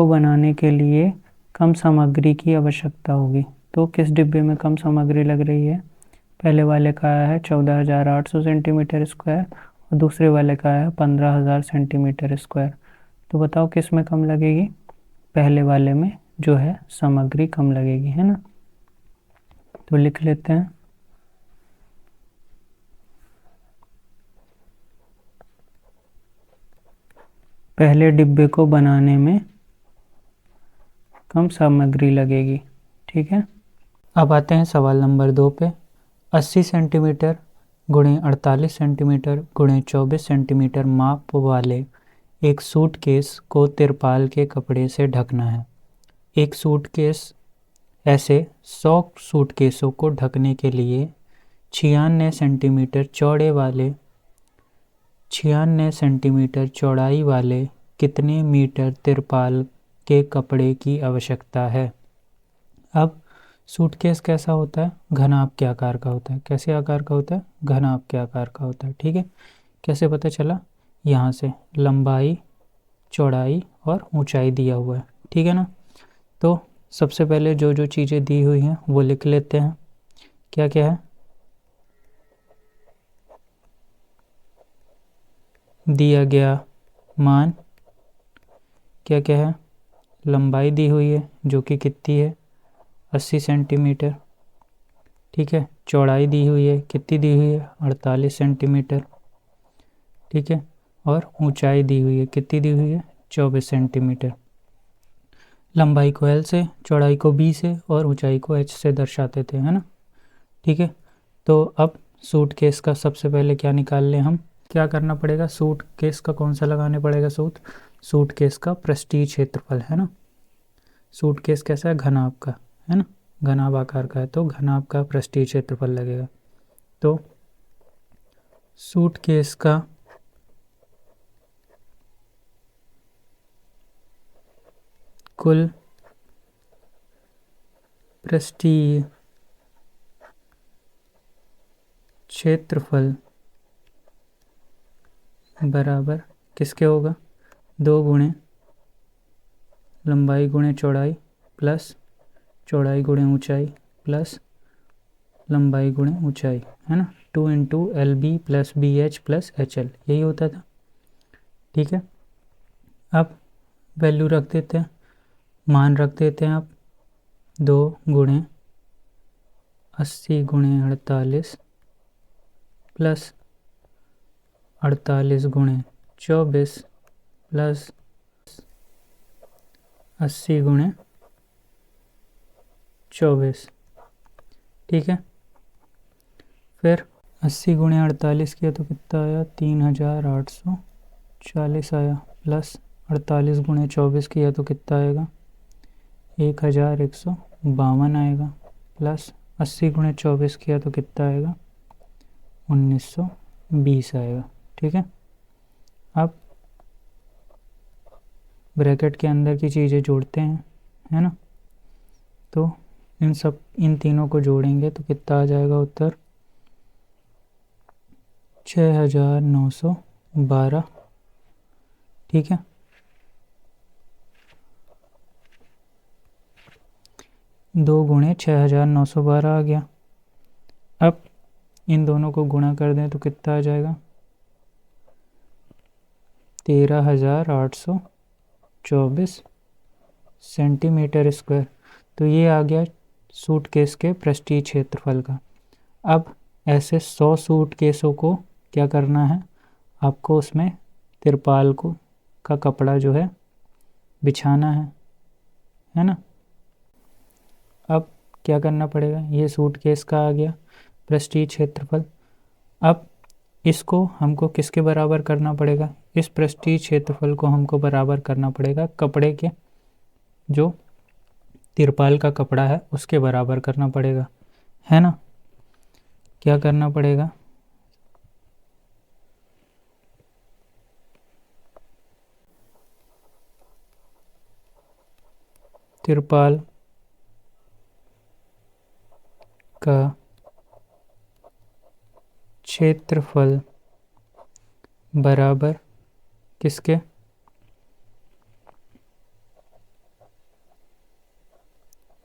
बनाने के लिए कम सामग्री की आवश्यकता होगी। तो किस डिब्बे में कम सामग्री लग रही है, पहले वाले का है 14,800 सेंटीमीटर स्क्वायर और दूसरे वाले का है 15,000 सेंटीमीटर स्क्वायर। तो बताओ किस में कम लगेगी, पहले वाले में जो है सामग्री कम लगेगी, है ना। तो लिख लेते हैं, पहले डिब्बे को बनाने में कम सामग्री लगेगी। ठीक है, अब आते हैं सवाल नंबर 2 पे। 80 सेंटीमीटर गुणे 48 सेंटीमीटर गुणे 24 सेंटीमीटर माप वाले एक सूटकेस को तिरपाल के कपड़े से ढकना है। एक सूटकेस, ऐसे 100 सूटकेसों को ढकने के लिए 96 सेंटीमीटर चौड़ाई वाले कितने मीटर तिरपाल के कपड़े की आवश्यकता है। अब सूटकेस कैसा होता है, घनाभ के आकार का होता है। कैसे आकार का होता है, घनाभ के आकार का होता है। ठीक है, कैसे पता चला, यहाँ से लंबाई, चौड़ाई और ऊंचाई दिया हुआ है। ठीक है ना, तो सबसे पहले जो जो चीज़ें दी हुई हैं वो लिख लेते हैं। क्या क्या है, दिया गया मान, क्या क्या है, लंबाई दी हुई है जो कि कितनी है 80 सेंटीमीटर। ठीक है, चौड़ाई दी हुई है, कितनी दी हुई है 48 सेंटीमीटर। ठीक है, और ऊंचाई दी हुई है, कितनी दी हुई है 24 सेंटीमीटर। लंबाई को L से, चौड़ाई को B से और ऊंचाई को H से दर्शाते थे, है ना। ठीक है, तो अब सूटकेस का सबसे पहले क्या निकाल लें हम, क्या करना पड़ेगा, सूटकेस का कौन सा लगाने पड़ेगा सूटकेस का पृष्ठीय क्षेत्रफल, है ना। सूटकेस कैसा है, घनाभ का, है ना, घनाभ आकार का है, तो घनाभ का पृष्ठीय क्षेत्रफल लगेगा। तो सूटकेस का कुल पृष्ठीय क्षेत्रफल बराबर किसके होगा, 2 गुणे लंबाई गुणे चौड़ाई प्लस चौड़ाई गुणे ऊंचाई प्लस लंबाई गुणे ऊंचाई, है ना। 2 into LB plus BH plus HL, यही होता था। ठीक है, अब वैल्यू रख देते हैं, मान रख देते हैं। आप 2 गुणे 80 गुणे 48 प्लस 48 गुणे 24 प्लस 80 गुणे 24। ठीक है, फिर 80 गुणे 48 किया तो कितना आया 3,840 आया, प्लस 48 गुणे 24 किया तो कितना आएगा 1,152 आएगा, प्लस 80 गुणे 24 किया तो कितना आएगा 1,920 आएगा। ठीक है, अब ब्रैकेट के अंदर की चीज़ें जोड़ते हैं, है ना। तो इन तीनों को जोड़ेंगे तो कितना आ जाएगा उत्तर 6,912। ठीक है, 2 गुणे 6,912 आ गया। अब इन दोनों को गुणा कर दें तो कितना आ जाएगा 13,824 सेंटीमीटर स्क्वायर। तो ये आ गया सूटकेस के पृष्ठीय क्षेत्रफल का। अब ऐसे 100 सूटकेसों को क्या करना है, आपको उसमें तिरपाल का कपड़ा जो है बिछाना है ना। अब क्या करना पड़ेगा, ये सूटकेस का आ गया, पृष्ठीय क्षेत्रफल। अब इसको हमको किसके बराबर करना पड़ेगा, इस पृष्ठीय क्षेत्रफल को हमको बराबर करना पड़ेगा कपड़े के, जो तिरपाल का कपड़ा है उसके बराबर करना पड़ेगा, है ना। क्या करना पड़ेगा, तिरपाल का क्षेत्रफल बराबर किसके,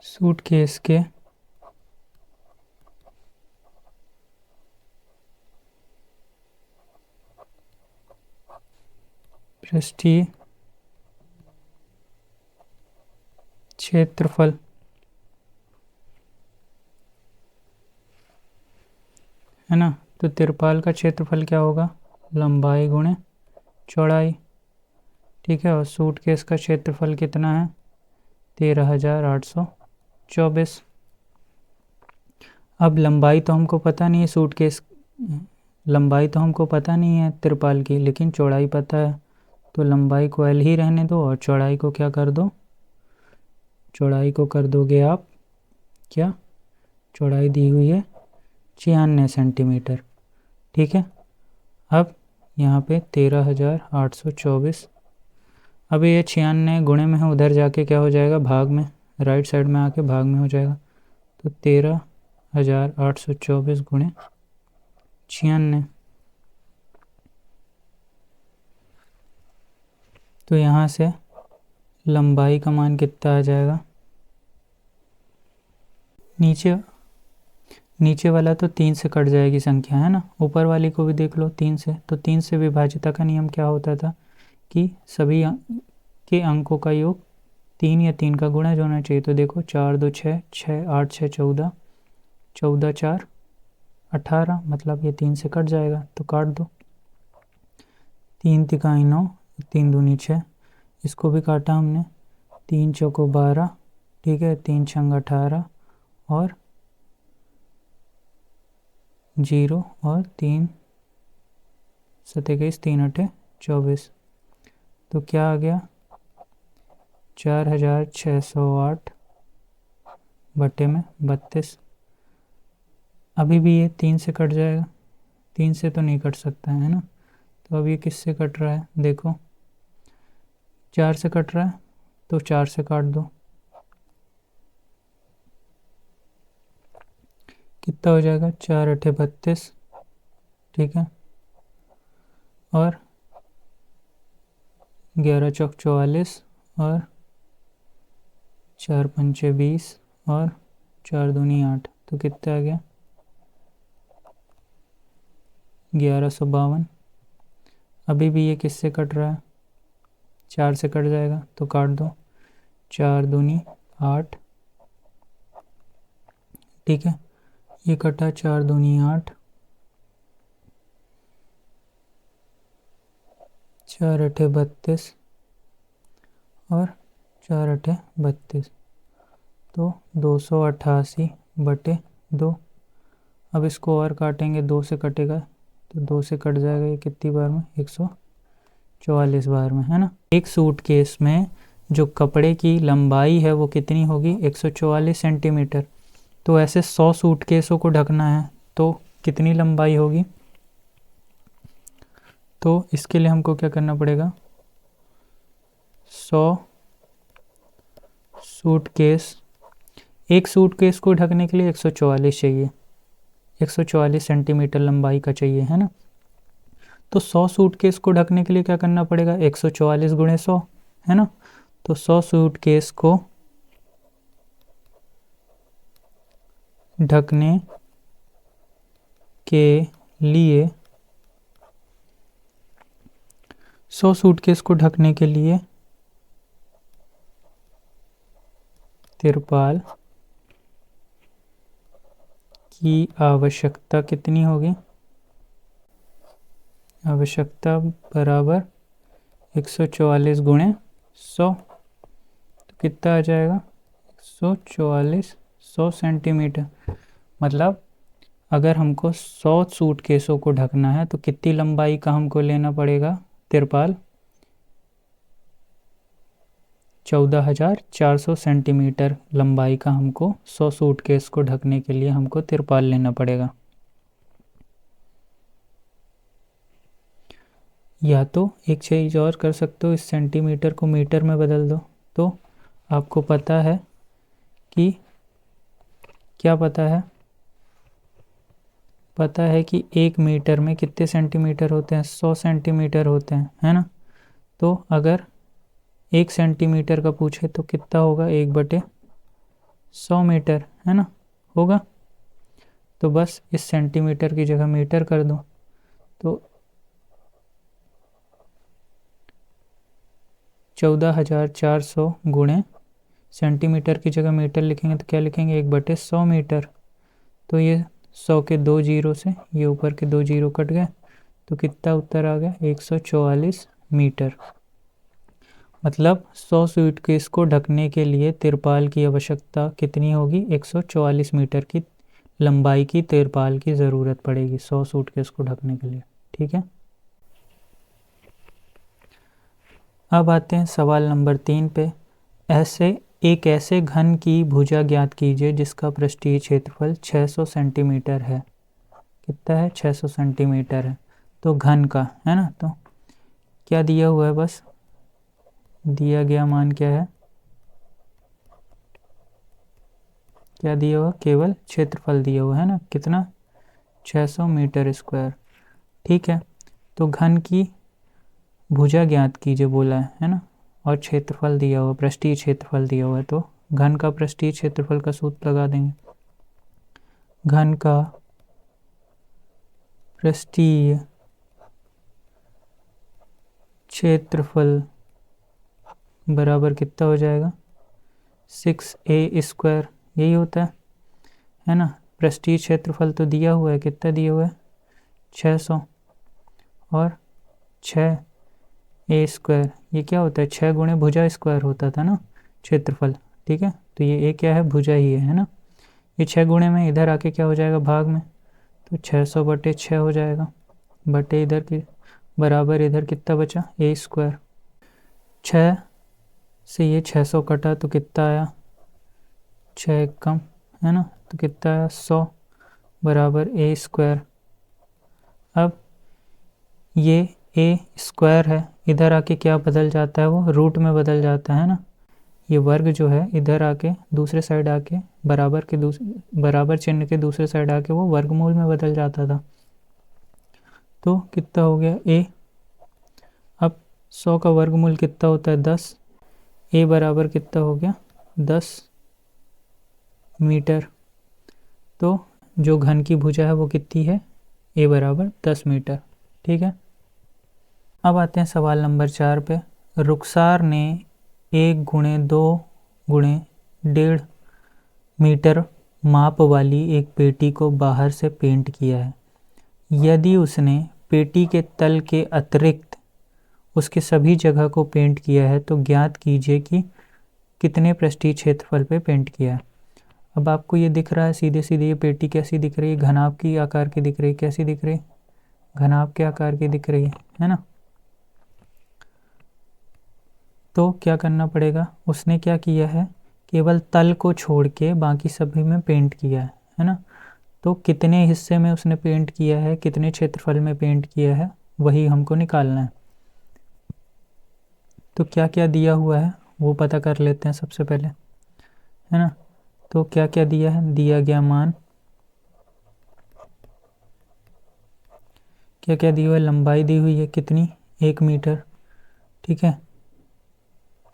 सूटकेस के पृष्ठीय क्षेत्रफल, है ना। तो तिरपाल का क्षेत्रफल क्या होगा, लंबाई गुणे चौड़ाई, ठीक है। और सूटकेस का क्षेत्रफल कितना है, 13,824। अब लंबाई तो हमको पता नहीं है, सूटकेस लंबाई तो हमको पता नहीं है तिरपाल की, लेकिन चौड़ाई पता है। तो लंबाई को एल ही रहने दो और चौड़ाई को क्या कर दो, चौड़ाई को कर दोगे आप क्या, चौड़ाई दी हुई है 96 सेंटीमीटर, ठीक है। अब यहाँ पे 13,824, अब ये 96 गुणे में है, उधर जाके क्या हो जाएगा, भाग में, राइट साइड में आके भाग में हो जाएगा। तो 13,824 गुणे 96, तो यहाँ से लंबाई का मान कितना आ जाएगा, नीचे वाला तो 3 से कट जाएगी संख्या, है ना। ऊपर वाली को भी देख लो 3 से, तो 3 से विभाजिता का नियम क्या होता था कि सभी के अंकों का योग 3 या 3 का गुणज होना चाहिए। तो देखो 4 2 6, 6 8 6 14, 14 4 18, मतलब ये 3 से कट जाएगा, तो काट दो। 3 तिकाई 9, 3 दूनी 6, इसको भी काटा हमने। 3 चौको 12, ठीक है, 3 छंग 18 और 0 और 3 सते 21, 3 8 24, तो क्या आ गया, 4,608 बटे में 32। अभी भी ये 3 से कट जाएगा, 3 से तो नहीं कट सकता है ना। तो अब ये किससे कट रहा है, देखो 4 से कट रहा है, तो 4 से काट दो, कितना हो जाएगा, 4 8 32, ठीक है। और 11 चौक 44 और 4 पंचे 20 और 4 दूनी 8, तो कितना आ गया, 1152। अभी भी ये किससे कट रहा है, 4 से कट जाएगा, तो काट दो, 4 दूनी 8, ठीक है। ये कटा 4 दूनी 8, 4 8 32 और 4 8 32, तो 288 बटे 2। अब इसको और काटेंगे, 2 से कटेगा तो 2 से कट जाएगा, ये कितनी बार में, 144 बार में, है ना। एक सूटकेस में जो कपड़े की लंबाई है वो कितनी होगी, 144 सेंटीमीटर। तो ऐसे 100 सूटकेसों को ढकना है तो कितनी लंबाई होगी, तो इसके लिए हमको क्या करना पड़ेगा, 100 सूटकेस, एक सूटकेस को ढकने के लिए 144 चाहिए, 144 सेंटीमीटर लंबाई का चाहिए, है ना। तो 100 सूटकेस को ढकने के लिए क्या करना पड़ेगा, 144 गुणे 100, है ना। तो 100 सूटकेस को ढकने के लिए 100 सूटकेस को ढकने के लिए तिरपाल की आवश्यकता कितनी होगी, आवश्यकता बराबर 144 गुणे 100, तो कितना आ जाएगा, 144 100 सेंटीमीटर। मतलब अगर हमको 100 सूटकेसों को ढकना है तो कितनी लंबाई का हमको लेना पड़ेगा तिरपाल? 14,400 सेंटीमीटर लंबाई का हमको 100 सूटकेस को ढकने के लिए हमको तिरपाल लेना पड़ेगा। या तो एक चीज़ और कर सकते हो, इस सेंटीमीटर को मीटर में बदल दो। तो आपको पता है कि क्या पता है? पता है कि 1 मीटर में कितने सेंटीमीटर होते हैं? 100 सेंटीमीटर होते हैं, है ना। तो अगर 1 सेंटीमीटर का पूछे तो कितना होगा? 1/100 मीटर, है ना, होगा। तो बस इस सेंटीमीटर की जगह मीटर कर दो। तो 14,400 गुणे सेंटीमीटर की जगह मीटर लिखेंगे तो क्या लिखेंगे? 1/100 मीटर। तो ये 100 के 2 जीरो से ये ऊपर के 2 जीरो कट गए, तो कितना उत्तर आ गया? 144 मीटर। मतलब 100 सूटकेस को ढकने के लिए तिरपाल की आवश्यकता कितनी होगी? 144 मीटर की लंबाई की तिरपाल की ज़रूरत पड़ेगी 100 सूटकेस को ढकने के लिए। ठीक है। अब आते हैं सवाल नंबर 3 पे। ऐसे घन की भुजा ज्ञात कीजिए जिसका पृष्ठीय क्षेत्रफल 600 सेंटीमीटर है। कितना है? 600 सेंटीमीटर है। तो घन का, है ना, तो क्या दिया हुआ है? बस दिया गया मान क्या है? क्या दिया हुआ? केवल क्षेत्रफल दिया हुआ है ना, कितना? 600 मीटर स्क्वायर। ठीक है। तो घन की भुजा ज्ञात कीजिए बोला है ना, और क्षेत्रफल दिया हुआ, पृष्ठीय क्षेत्रफल दिया हुआ है। तो घन का पृष्ठीय क्षेत्रफल का सूत्र लगा देंगे। घन का पृष्ठीय क्षेत्रफल बराबर कितना हो जाएगा? 6a स्क्वायर, यही होता है ना। पृष्ठीय क्षेत्रफल तो दिया हुआ है, कितना दिया हुआ है? 600 और 6a स्क्वायर, ये क्या होता है? 6 गुणे भुजा स्क्वायर होता था ना क्षेत्रफल। ठीक है, तो ये a क्या है? भुजा ही है ना। ये 6 गुणे में इधर आके क्या हो जाएगा? भाग में, तो 600/6 हो जाएगा, बटे इधर की बराबर इधर कितना बचा? a square. 6 से ये 600 कटा तो कितना आया? 6 कम, है ना, तो कितना आया? 100 बराबर a स्क्वायर। अब ये a स्क्वायर है, इधर आके क्या बदल जाता है? वो रूट में बदल जाता है ना। ये वर्ग जो है इधर आके दूसरे साइड आके बराबर चिन्ह के दूसरे साइड आके वो वर्गमूल में बदल जाता था। तो कितना हो गया? a। अब 100 का वर्गमूल कितना होता है? 10। a बराबर कितना हो गया? 10 मीटर। तो जो घन की भुजा है वो कितनी है? a बराबर 10 मीटर। ठीक है। अब आते हैं सवाल नंबर 4 पे। रुखसार ने 1 गुणे 2 गुणे 1.5 मीटर माप वाली एक पेटी को बाहर से पेंट किया है। यदि उसने पेटी के तल के अतिरिक्त उसके सभी जगह को पेंट किया है तो ज्ञात कीजिए कि कितने पृष्ठीय क्षेत्रफल पे पेंट किया है। अब आपको ये दिख रहा है सीधे सीधे, ये पेटी कैसी दिख रही है? घनाभ की आकार की दिख रही है। कैसी दिख रही है? घनाभ के आकार की दिख रही है ना। तो क्या करना पड़ेगा? उसने क्या किया है? केवल तल को छोड़ के बाकी सभी में पेंट किया है ना। तो कितने हिस्से में उसने पेंट किया है, कितने क्षेत्रफल में पेंट किया है, वही हमको निकालना है। तो क्या क्या दिया हुआ है वो पता कर लेते हैं सबसे पहले, है ना। तो क्या क्या दिया है? दिया गया मान, क्या क्या दिया हुआ है? लंबाई दी हुई है कितनी? 1 मीटर। ठीक है।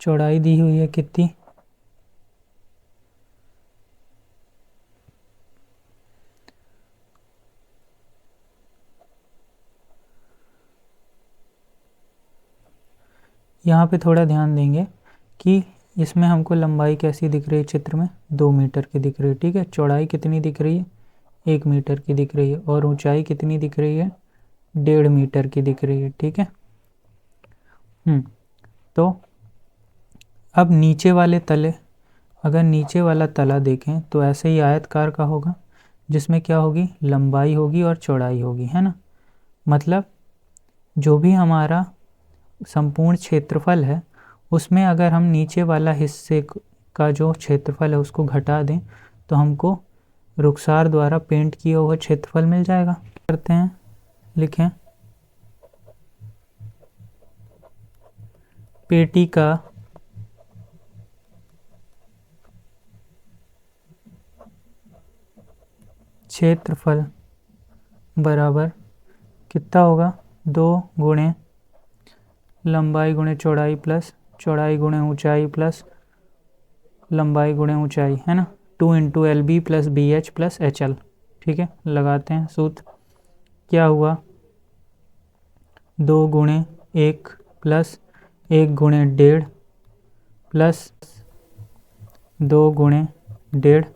चौड़ाई दी हुई है कितनी? यहाँ पे थोड़ा ध्यान देंगे कि इसमें हमको लंबाई कैसी दिख रही है चित्र में? 2 मीटर की दिख रही है। ठीक है। चौड़ाई कितनी दिख रही है? 1 मीटर की दिख रही है। और ऊंचाई कितनी दिख रही है? 1.5 मीटर की दिख रही है। ठीक है। तो अब नीचे वाले तले, अगर नीचे वाला तला देखें तो ऐसे ही आयतकार का होगा, जिसमें क्या होगी, लंबाई होगी और चौड़ाई होगी, है ना। मतलब जो भी हमारा संपूर्ण क्षेत्रफल है उसमें अगर हम नीचे वाला हिस्से का जो क्षेत्रफल है उसको घटा दें तो हमको रुखसार द्वारा पेंट किया हुआ क्षेत्रफल मिल जाएगा। करते हैं, लिखें पेटी का क्षेत्रफल बराबर कितना होगा, 2 गुणे लंबाई गुणे चौड़ाई प्लस चौड़ाई गुणे ऊंचाई प्लस लंबाई गुणे ऊंचाई, है ना। 2 into L B plus B H plus H L. ठीक है, लगाते हैं सूत्र। क्या हुआ, 2 गुणे 1 प्लस 1 गुणे 1.5 प्लस 2 गुणे 1.5।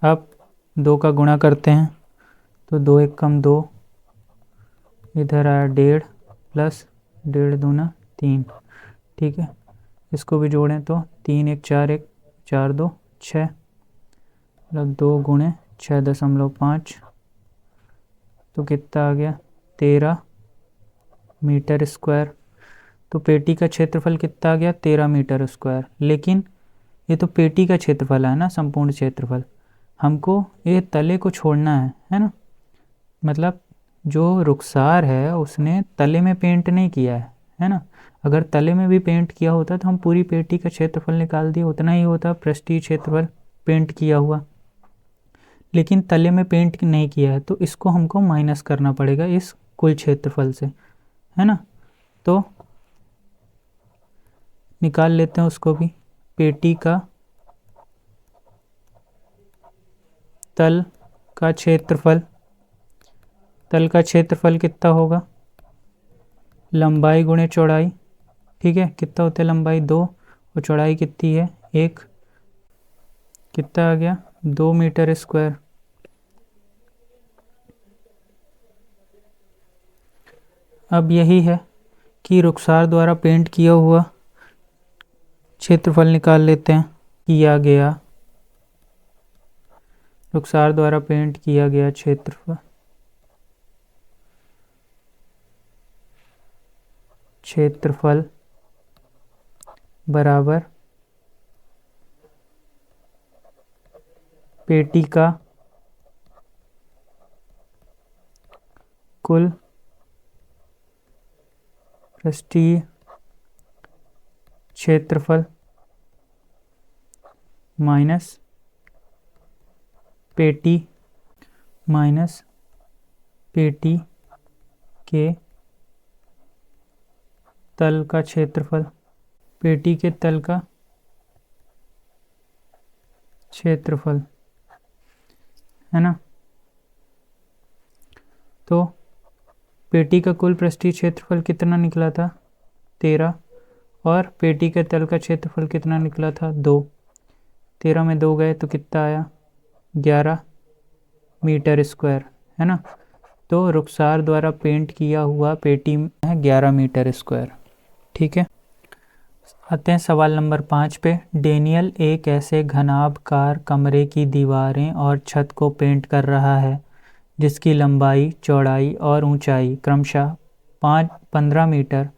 अब 2 का गुणा करते हैं तो 2 एक कम 2, इधर आया 1.5 प्लस 1.5 दूना 3। ठीक है, इसको भी जोड़ें तो 3 1 4 1 4 2 6, मतलब 2 गुणे 6.5 तो कितना आ गया, 13 मीटर स्क्वायर। तो पेटी का क्षेत्रफल कितना आ गया, 13 मीटर स्क्वायर। लेकिन ये तो पेटी का क्षेत्रफल है ना, संपूर्ण क्षेत्रफल। हमको ये तले को छोड़ना है ना। मतलब जो रुखसार है उसने तले में पेंट नहीं किया है ना। अगर तले में भी पेंट किया होता तो हम पूरी पेटी का क्षेत्रफल निकाल दिए, उतना ही होता पृष्ठीय क्षेत्रफल पेंट किया हुआ। लेकिन तले में पेंट नहीं किया है तो इसको हमको माइनस करना पड़ेगा इस कुल क्षेत्रफल से, है ना। तो निकाल लेते हैं उसको भी। पेटी का तल का क्षेत्रफल कितना होगा, लंबाई गुणे चौड़ाई। ठीक है, कितना होता है, लंबाई 2 और चौड़ाई कितनी है 1, कितना आ गया 2 मीटर स्क्वायर। अब यही है कि रुखसार द्वारा पेंट किया हुआ क्षेत्रफल निकाल लेते हैं। किया गया रुखसार द्वारा पेंट किया गया क्षेत्रफल बराबर पेटी का कुल पृष्ठीय क्षेत्रफल माइनस पेटी के तल का क्षेत्रफल। पेटी के तल का क्षेत्रफल, है ना। तो पेटी का कुल पृष्ठीय क्षेत्रफल कितना निकला था, 13, और पेटी के तल का क्षेत्रफल कितना निकला था, 2। 13 में 2 गए तो कितना आया, 11 मीटर स्क्वायर, है ना। तो रुखसार द्वारा पेंट किया हुआ पेटी में है 11 मीटर स्क्वायर। ठीक है, आते हैं सवाल नंबर 5 पे। डेनियल एक ऐसे घनाभकार कमरे की दीवारें और छत को पेंट कर रहा है जिसकी लंबाई, चौड़ाई और ऊंचाई क्रमशः 15 मीटर,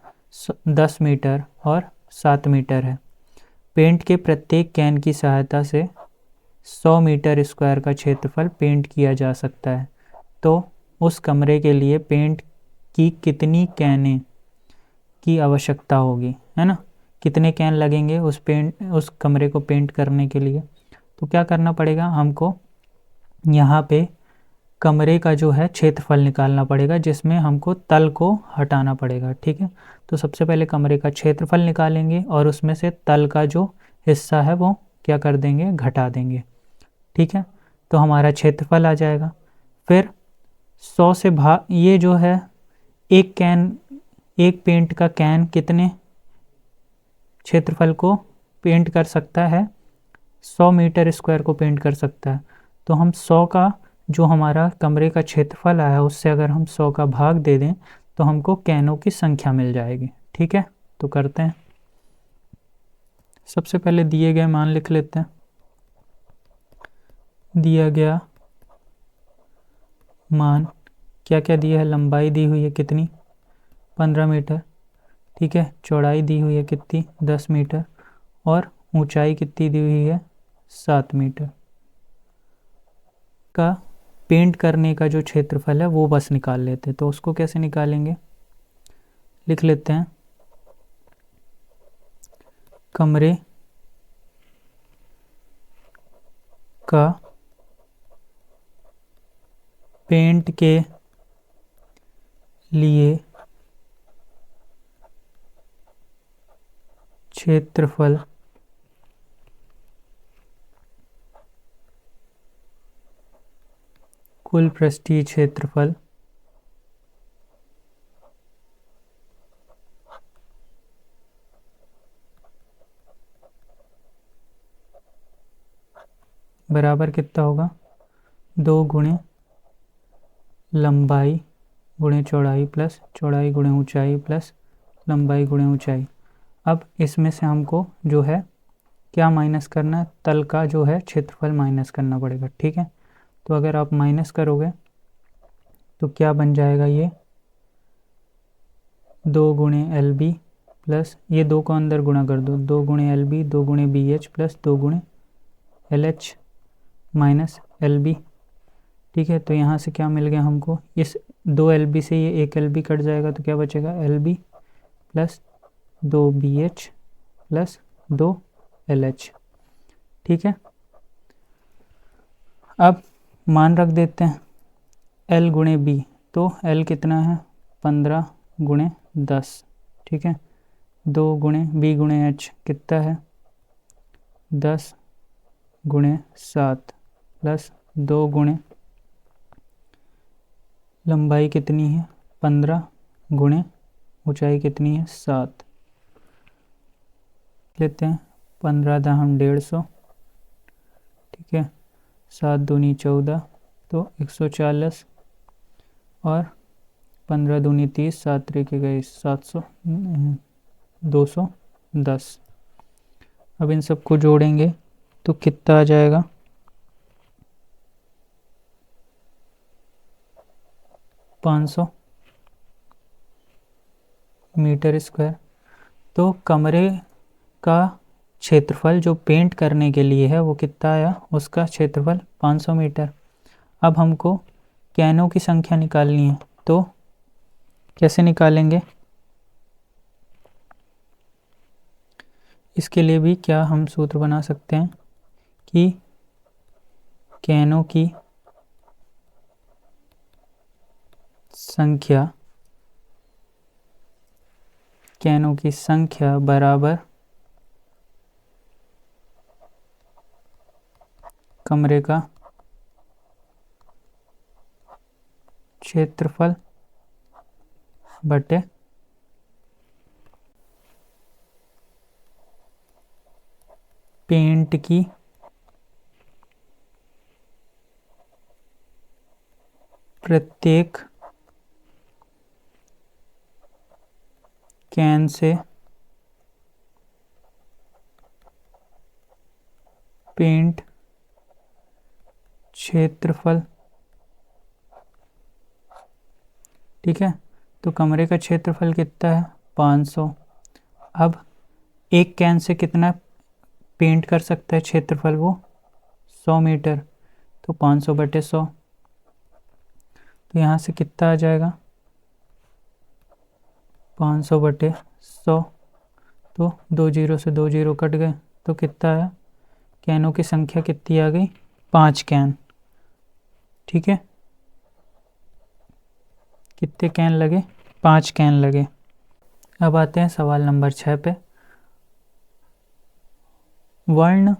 10 मीटर और 7 मीटर है। पेंट के प्रत्येक कैन की सहायता से 100 मीटर स्क्वायर का क्षेत्रफल पेंट किया जा सकता है। तो उस कमरे के लिए पेंट की कितनी कैनें की आवश्यकता होगी, है ना। कितने कैन लगेंगे उस कमरे को पेंट करने के लिए। तो क्या करना पड़ेगा, हमको यहाँ पे कमरे का जो है क्षेत्रफल निकालना पड़ेगा, जिसमें हमको तल को हटाना पड़ेगा। ठीक है, तो सबसे पहले कमरे का क्षेत्रफल निकालेंगे और उसमें से तल का जो हिस्सा है वो क्या कर देंगे, घटा देंगे। ठीक है, तो हमारा क्षेत्रफल आ जाएगा। फिर 100 से ये जो है एक पेंट का कैन कितने क्षेत्रफल को पेंट कर सकता है, 100 मीटर स्क्वायर को पेंट कर सकता है। तो हम 100 का जो हमारा कमरे का क्षेत्रफल आया उससे अगर हम 100 का भाग दे दें तो हमको कैनों की संख्या मिल जाएगी। ठीक है, तो करते हैं। सबसे पहले दिए गए मान लिख लेते हैं। दिया गया मान, क्या क्या दिया है, लंबाई दी हुई है कितनी 15 मीटर, ठीक है, चौड़ाई दी हुई है कितनी 10 मीटर, और ऊंचाई कितनी दी हुई है 7 मीटर का पेंट करने का जो क्षेत्रफल है वो बस निकाल लेते हैं। तो उसको कैसे निकालेंगे, लिख लेते हैं, कमरे का पेंट के लिए क्षेत्रफल कुल पृष्ठीय क्षेत्रफल बराबर कितना होगा, 2 गुणे लंबाई गुणे चौड़ाई प्लस चौड़ाई गुणे ऊंचाई प्लस लंबाई गुणे ऊंचाई। अब इसमें से हमको जो है क्या माइनस करना है, तल का जो है क्षेत्रफल माइनस करना पड़ेगा, ठीक है। तो अगर आप माइनस करोगे तो क्या बन जाएगा, ये 2 गुणे एल बी प्लस, ये 2 को अंदर गुणा कर दो, 2 गुणे एल बी 2 गुणे बी एच प्लस 2 गुणे L H minus L B, ठीक है। तो यहाँ से क्या मिल गया हमको, इस 2 एल बी से ये 1 एल बी कट जाएगा तो क्या बचेगा, L B plus 2 B H plus 2 L H, ठीक है। अब मान रख देते हैं एल गुणे बी, तो एल कितना है 15 गुणे 10, ठीक है। 2 गुणे बी गुणे एच कितना है 10 गुणे 7 प्लस 2 गुणे लंबाई कितनी है 15 गुणे ऊंचाई कितनी है 7, लेते हैं 15 दाहम 150, ठीक है, 7 दूनी 14 तो 140 और 15 दूनी 30, 7 तरीके गए 700, 210। अब इन सबको जोड़ेंगे तो कितना आ जाएगा, 500 मीटर स्क्वायर। तो कमरे का क्षेत्रफल जो पेंट करने के लिए है वो कितना आया, उसका क्षेत्रफल 500 मीटर। अब हमको कैनों की संख्या निकालनी है, तो कैसे निकालेंगे, इसके लिए भी क्या हम सूत्र बना सकते हैं कि कैनों की संख्या, कैनों की संख्या बराबर कमरे का क्षेत्रफल बटे पेंट की प्रत्येक कैन से पेंट क्षेत्रफल, ठीक है। तो कमरे का क्षेत्रफल कितना है 500। अब एक कैन से कितना पेंट कर सकता है क्षेत्रफल, वो 100 मीटर, तो 500 बटे 100, तो यहाँ से कितना आ जाएगा 500 बटे 100, तो 2 जीरो से 2 जीरो कट गए, तो कितना आया, कैनों की संख्या कितनी आ गई 5 कैन, ठीक है। कितने कैन लगे 5 कैन लगे। अब आते हैं सवाल नंबर 6 पे। वर्ण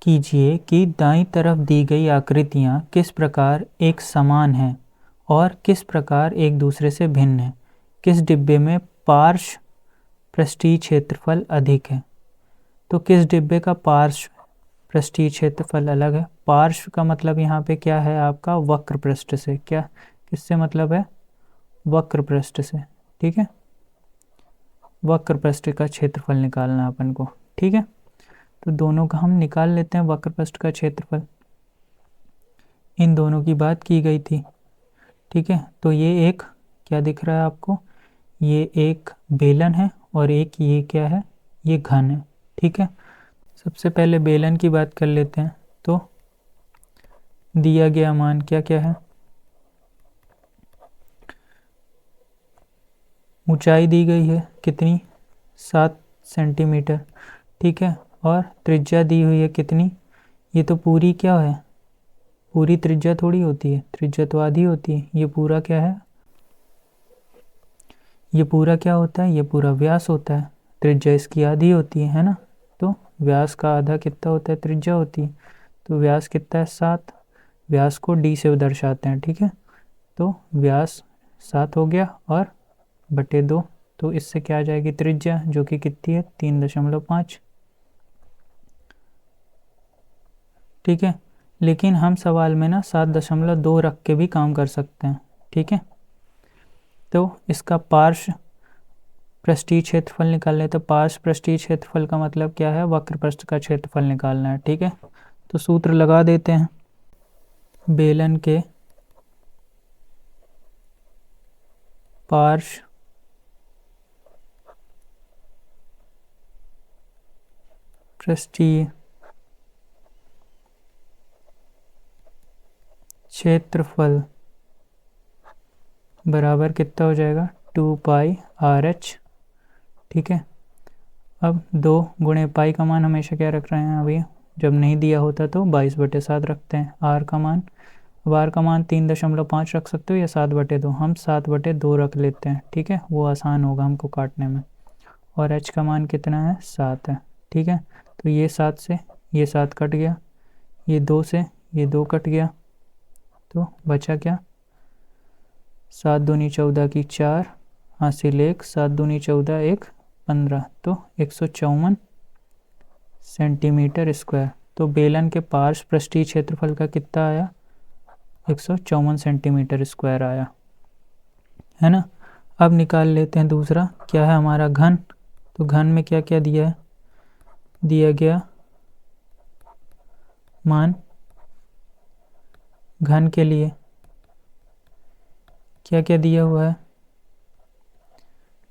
कीजिए कि दाईं तरफ दी गई आकृतियाँ किस प्रकार एक समान हैं और किस प्रकार एक दूसरे से भिन्न हैं। किस डिब्बे में पार्श्व पृष्ठीय क्षेत्रफल अधिक है। तो किस डिब्बे का पार्श्व पृष्ठीय क्षेत्रफल अलग है। पार्श्व का मतलब यहाँ पे क्या है आपका, वक्र पृष्ठ से, क्या किससे मतलब है, वक्र पृष्ठ से, ठीक है। वक्र पृष्ठ का क्षेत्रफल निकालना है अपन को, ठीक है। तो दोनों का हम निकाल लेते हैं वक्र पृष्ठ का क्षेत्रफल। इन दोनों की बात की गई थी। ठीक है, तो ये एक क्या दिख रहा है आपको, ये एक बेलन है और एक ये क्या है, ये घन है। ठीक है, सबसे पहले बेलन की बात कर लेते हैं। तो दिया गया मान क्या क्या है, ऊंचाई दी गई है कितनी, 7 सेंटीमीटर। ठीक है, और त्रिज्या दी हुई है कितनी, ये तो पूरी क्या है, पूरी त्रिज्या थोड़ी होती है, त्रिज्या तो आधी होती है। ये पूरा क्या है, ये पूरा क्या होता है, ये पूरा व्यास होता है। त्रिज्या इसकी आधी होती है ना, तो व्यास का आधा कितना होता है, त्रिज्या होती है। तो व्यास कितना है, 7। व्यास को डी से दर्शाते हैं। ठीक है, तो व्यास 7 हो गया और बटे 2, तो इससे क्या आ जाएगी त्रिज्या, जो कि कितनी है, 3.5। ठीक है, लेकिन हम सवाल में ना 7.2 रख के भी काम कर सकते हैं। ठीक है, तो इसका पार्श्व पृष्ठीय क्षेत्रफल निकाल लें। तो पार्श्व पृष्ठीय क्षेत्रफल का मतलब क्या है, वक्र पृष्ठ का क्षेत्रफल निकालना है। ठीक है, तो सूत्र लगा देते हैं। बेलन के पार्श्व पृष्ठीय क्षेत्रफल बराबर कितना हो जाएगा, 2πr/h। ठीक है, अब 2 गुणे पाई का मान हमेशा क्या रख रहे हैं, अभी जब नहीं दिया होता तो 22/7 रखते हैं। आर का मान, अब आर का मान 3.5 रख सकते हो या 7/2, हम 7/2 रख लेते हैं। ठीक है, वो आसान होगा हमको काटने में। और एच का मान कितना है, 7 है। ठीक है, तो ये 7 से ये 7 कट गया, ये 2 से ये 2 कट गया, तो बचा क्या, 7 दूनी 14 की 4, हासिल 1, 7 दूनी 14, 1 15, तो 154 सेंटीमीटर स्क्वायर। तो बेलन के पार्श्व पृष्ठीय क्षेत्रफल का कितना आया, 154 सेंटीमीटर स्क्वायर आया, है ना। अब निकाल लेते हैं दूसरा, क्या है हमारा घन। तो घन में क्या क्या दिया है, दिया गया मान घन के लिए क्या क्या दिया हुआ है,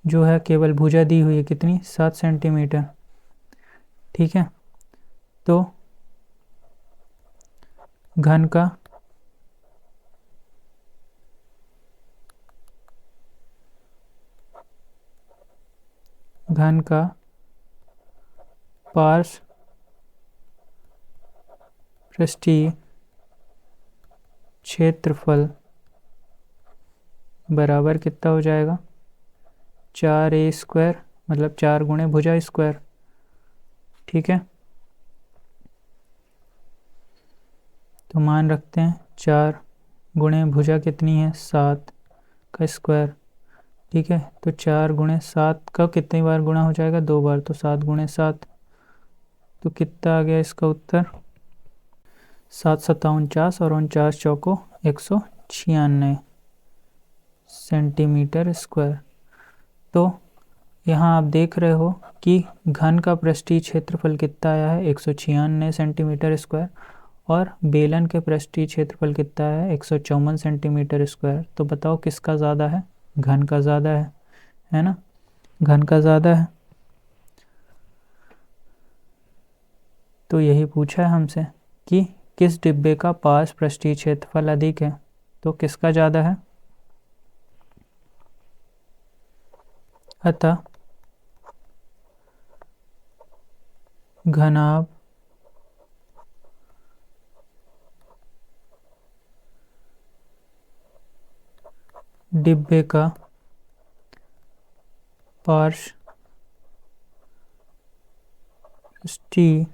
जो है केवल भुजा दी हुई है कितनी, 7 सेंटीमीटर। ठीक है, तो घन का पार्श्व पृष्ठीय क्षेत्रफल बराबर कितना हो जाएगा, 4a², मतलब 4 गुणे भुजा स्क्वायर। ठीक है, तो मान रखते हैं 4 गुणे भुजा कितनी है, 7 का स्क्वायर। ठीक है, तो 4 गुणे 7 का कितनी बार गुणा हो जाएगा, 2 बार, तो 7 गुणे 7, तो कितना आ गया इसका उत्तर, 7 7 49 और 49 चौको 196 सेंटीमीटर स्क्वायर। तो यहाँ आप देख रहे हो कि घन का पृष्ठीय क्षेत्रफल कितना आया है, 196 सेंटीमीटर स्क्वायर, और बेलन के पृष्ठीय क्षेत्रफल कितना है, 154 सेंटीमीटर स्क्वायर। तो बताओ किसका ज़्यादा है, घन का ज़्यादा है ना, घन का ज़्यादा है। तो यही पूछा है हमसे कि किस डिब्बे का पार्श्व पृष्ठीय क्षेत्रफल अधिक है, तो किसका ज़्यादा है, अतः घनाभ डिब्बे का पार्श्व पृष्ठीय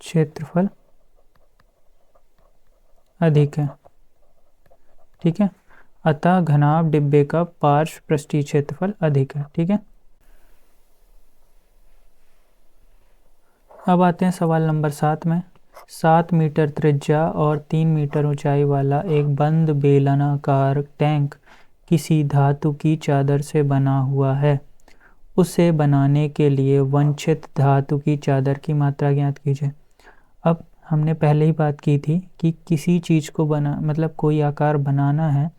क्षेत्रफल अधिक है। ठीक है, अतः घनाभ डिब्बे का पार्श्व पृष्ठीय क्षेत्रफल अधिक है। ठीक है, अब आते हैं सवाल नंबर 7 में। 7 मीटर त्रिज्या और 3 मीटर ऊंचाई वाला एक बंद बेलनाकार टैंक किसी धातु की चादर से बना हुआ है। उसे बनाने के लिए वांछित धातु की चादर की मात्रा ज्ञात कीजिए। अब हमने पहले ही बात की थी कि किसी चीज़ को मतलब कोई आकार बनाना है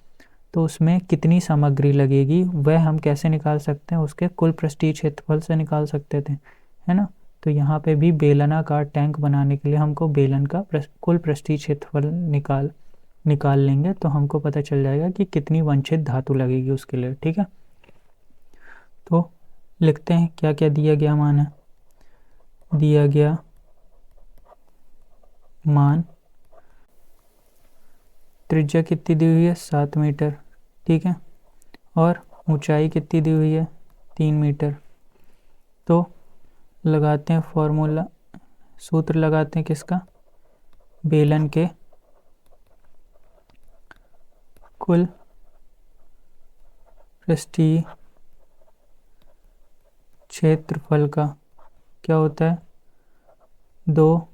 तो उसमें कितनी सामग्री लगेगी वह हम कैसे निकाल सकते हैं, उसके कुल पृष्ठीय क्षेत्रफल से निकाल सकते थे, है ना। तो यहाँ पे भी बेलनाकार टैंक बनाने के लिए हमको बेलन का कुल पृष्ठीय क्षेत्रफल निकाल लेंगे तो हमको पता चल जाएगा कि कितनी वांछित धातु लगेगी उसके लिए। ठीक है, तो लिखते हैं क्या क्या दिया गया मान है। दिया गया मान, त्रिज्या कितनी दी हुई है 7 मीटर, ठीक है, और ऊंचाई कितनी दी हुई है 3 मीटर। तो लगाते हैं फॉर्मूला, सूत्र लगाते हैं किसका, बेलन के कुल पृष्ठीय क्षेत्रफल का क्या होता है 2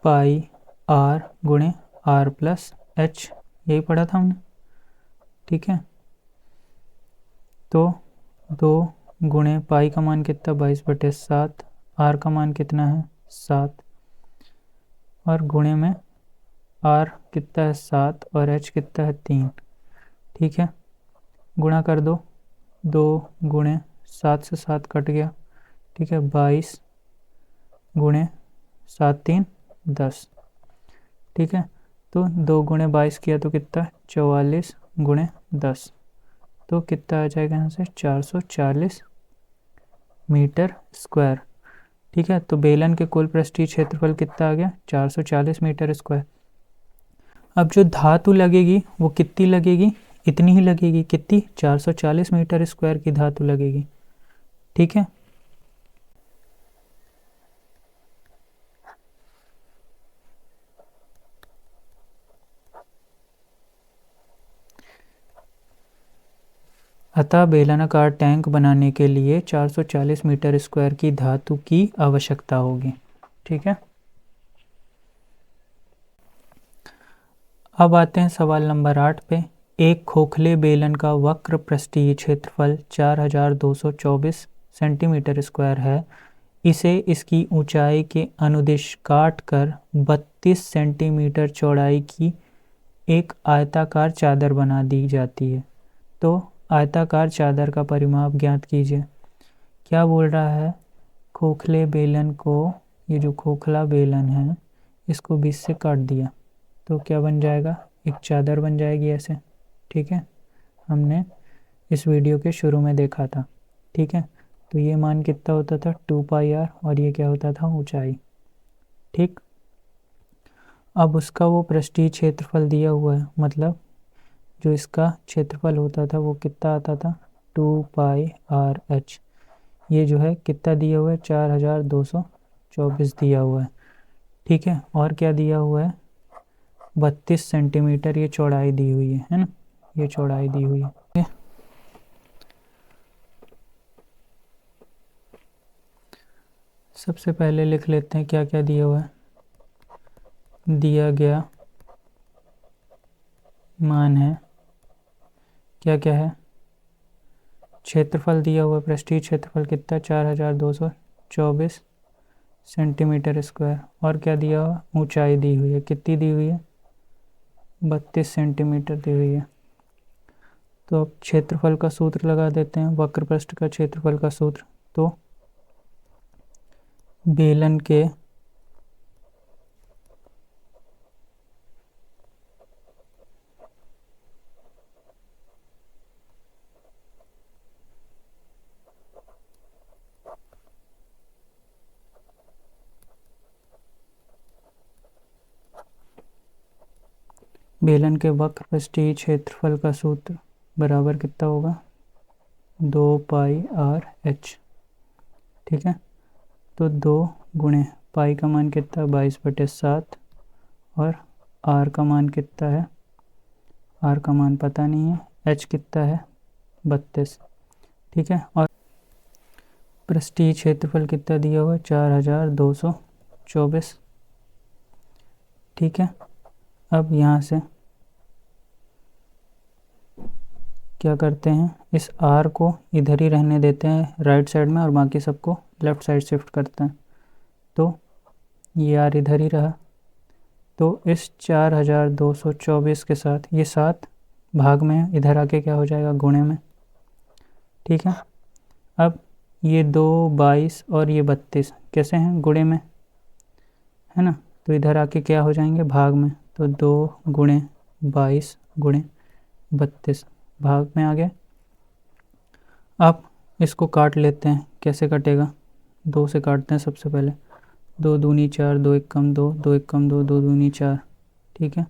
पाई आर गुणे आर प्लस एच, यही पढ़ा था हमने। ठीक है, तो 2 गुणे पाई का मान कितना 22/7, आर का मान कितना है 7, और गुणे में आर कितना है 7 और एच कितना है 3। ठीक है, गुणा कर दो, 2 गुणे 7 से 7 कट गया, ठीक है, 22 गुणे 7 3 10। ठीक है, तो 2 गुणे 22 किया तो कितना 44 गुणे 10, तो कितना आ जाएगा यहाँ से 440 मीटर स्क्वायर। ठीक है, तो बेलन के कुल पृष्ठीय क्षेत्रफल कितना आ गया 440 मीटर स्क्वायर। अब जो धातु लगेगी वो कितनी लगेगी, इतनी ही लगेगी, कितनी 440 मीटर स्क्वायर की धातु लगेगी। ठीक है, अतः बेलनाकार टैंक बनाने के लिए 440 मीटर स्क्वायर की धातु की आवश्यकता होगी। ठीक है, अब आते हैं सवाल नंबर 8 पे। एक खोखले बेलन का वक्र पृष्ठीय क्षेत्रफल 4224 सेंटीमीटर स्क्वायर है। इसे इसकी ऊंचाई के अनुदिश काट कर 32 सेंटीमीटर चौड़ाई की एक आयताकार चादर बना दी जाती है। तो आयताकार चादर का परिमाप ज्ञात कीजिए। क्या बोल रहा है, खोखले बेलन को, ये जो खोखला बेलन है इसको 20 से काट दिया तो क्या बन जाएगा, एक चादर बन जाएगी ऐसे। ठीक है, हमने इस वीडियो के शुरू में देखा था। ठीक है, तो ये मान कितना होता था 2 पाई आर, और ये क्या होता था ऊंचाई। ठीक, अब उसका वो पृष्ठीय क्षेत्रफल दिया हुआ है, मतलब जो इसका क्षेत्रफल होता था वो कितना आता था 2 पाई आर एच। ये जो है कितना दिया हुआ है 4224 दिया हुआ है। ठीक है, और क्या दिया हुआ है 32 सेंटीमीटर ये चौड़ाई दी हुई है ना, ये चौड़ाई दी हुई है। सबसे पहले लिख लेते हैं क्या क्या दिया हुआ है। दिया गया मान है, क्या क्या है, क्षेत्रफल दिया हुआ, पृष्ठीय क्षेत्रफल कितना 4224 सेंटीमीटर स्क्वायर, और क्या दिया हुआ ऊंचाई दी हुई है, कितनी दी हुई है 32 सेंटीमीटर दी हुई है। तो अब क्षेत्रफल का सूत्र लगा देते हैं, वक्र पृष्ठ का क्षेत्रफल का सूत्र। तो बेलन के बेलन के वक्र पृष्ठीय क्षेत्रफल का सूत्र बराबर कितना होगा 2 पाई आर एच। ठीक है, तो 2 गुणे पाई का मान कितना 22/7, और आर का मान कितना है, आर का मान पता नहीं है, एच कितना है 32। ठीक है, और पृष्ठीय क्षेत्रफल कितना दिया हुआ है 4224। ठीक है, अब यहाँ से क्या करते हैं, इस आर को इधर ही रहने देते हैं राइट साइड में, और बाकी सबको लेफ्ट साइड शिफ्ट करते हैं। तो ये r इधर ही रहा। तो इस 4224 के साथ ये 7 भाग में है, इधर आके क्या हो जाएगा, गुणे में। ठीक है, अब ये 2, 22 और ये 32 कैसे हैं, गुणे में, है ना। तो इधर आके क्या हो जाएंगे, भाग में। तो 2 गुणे 22 गुणे 32 भाग में आ गया। अब इसको काट लेते हैं, कैसे कटेगा, 2 से काटते हैं सबसे पहले। 2 दूनी 4, 2 एक कम 2, 2 एक कम 2, 2 दूनी 4। ठीक है,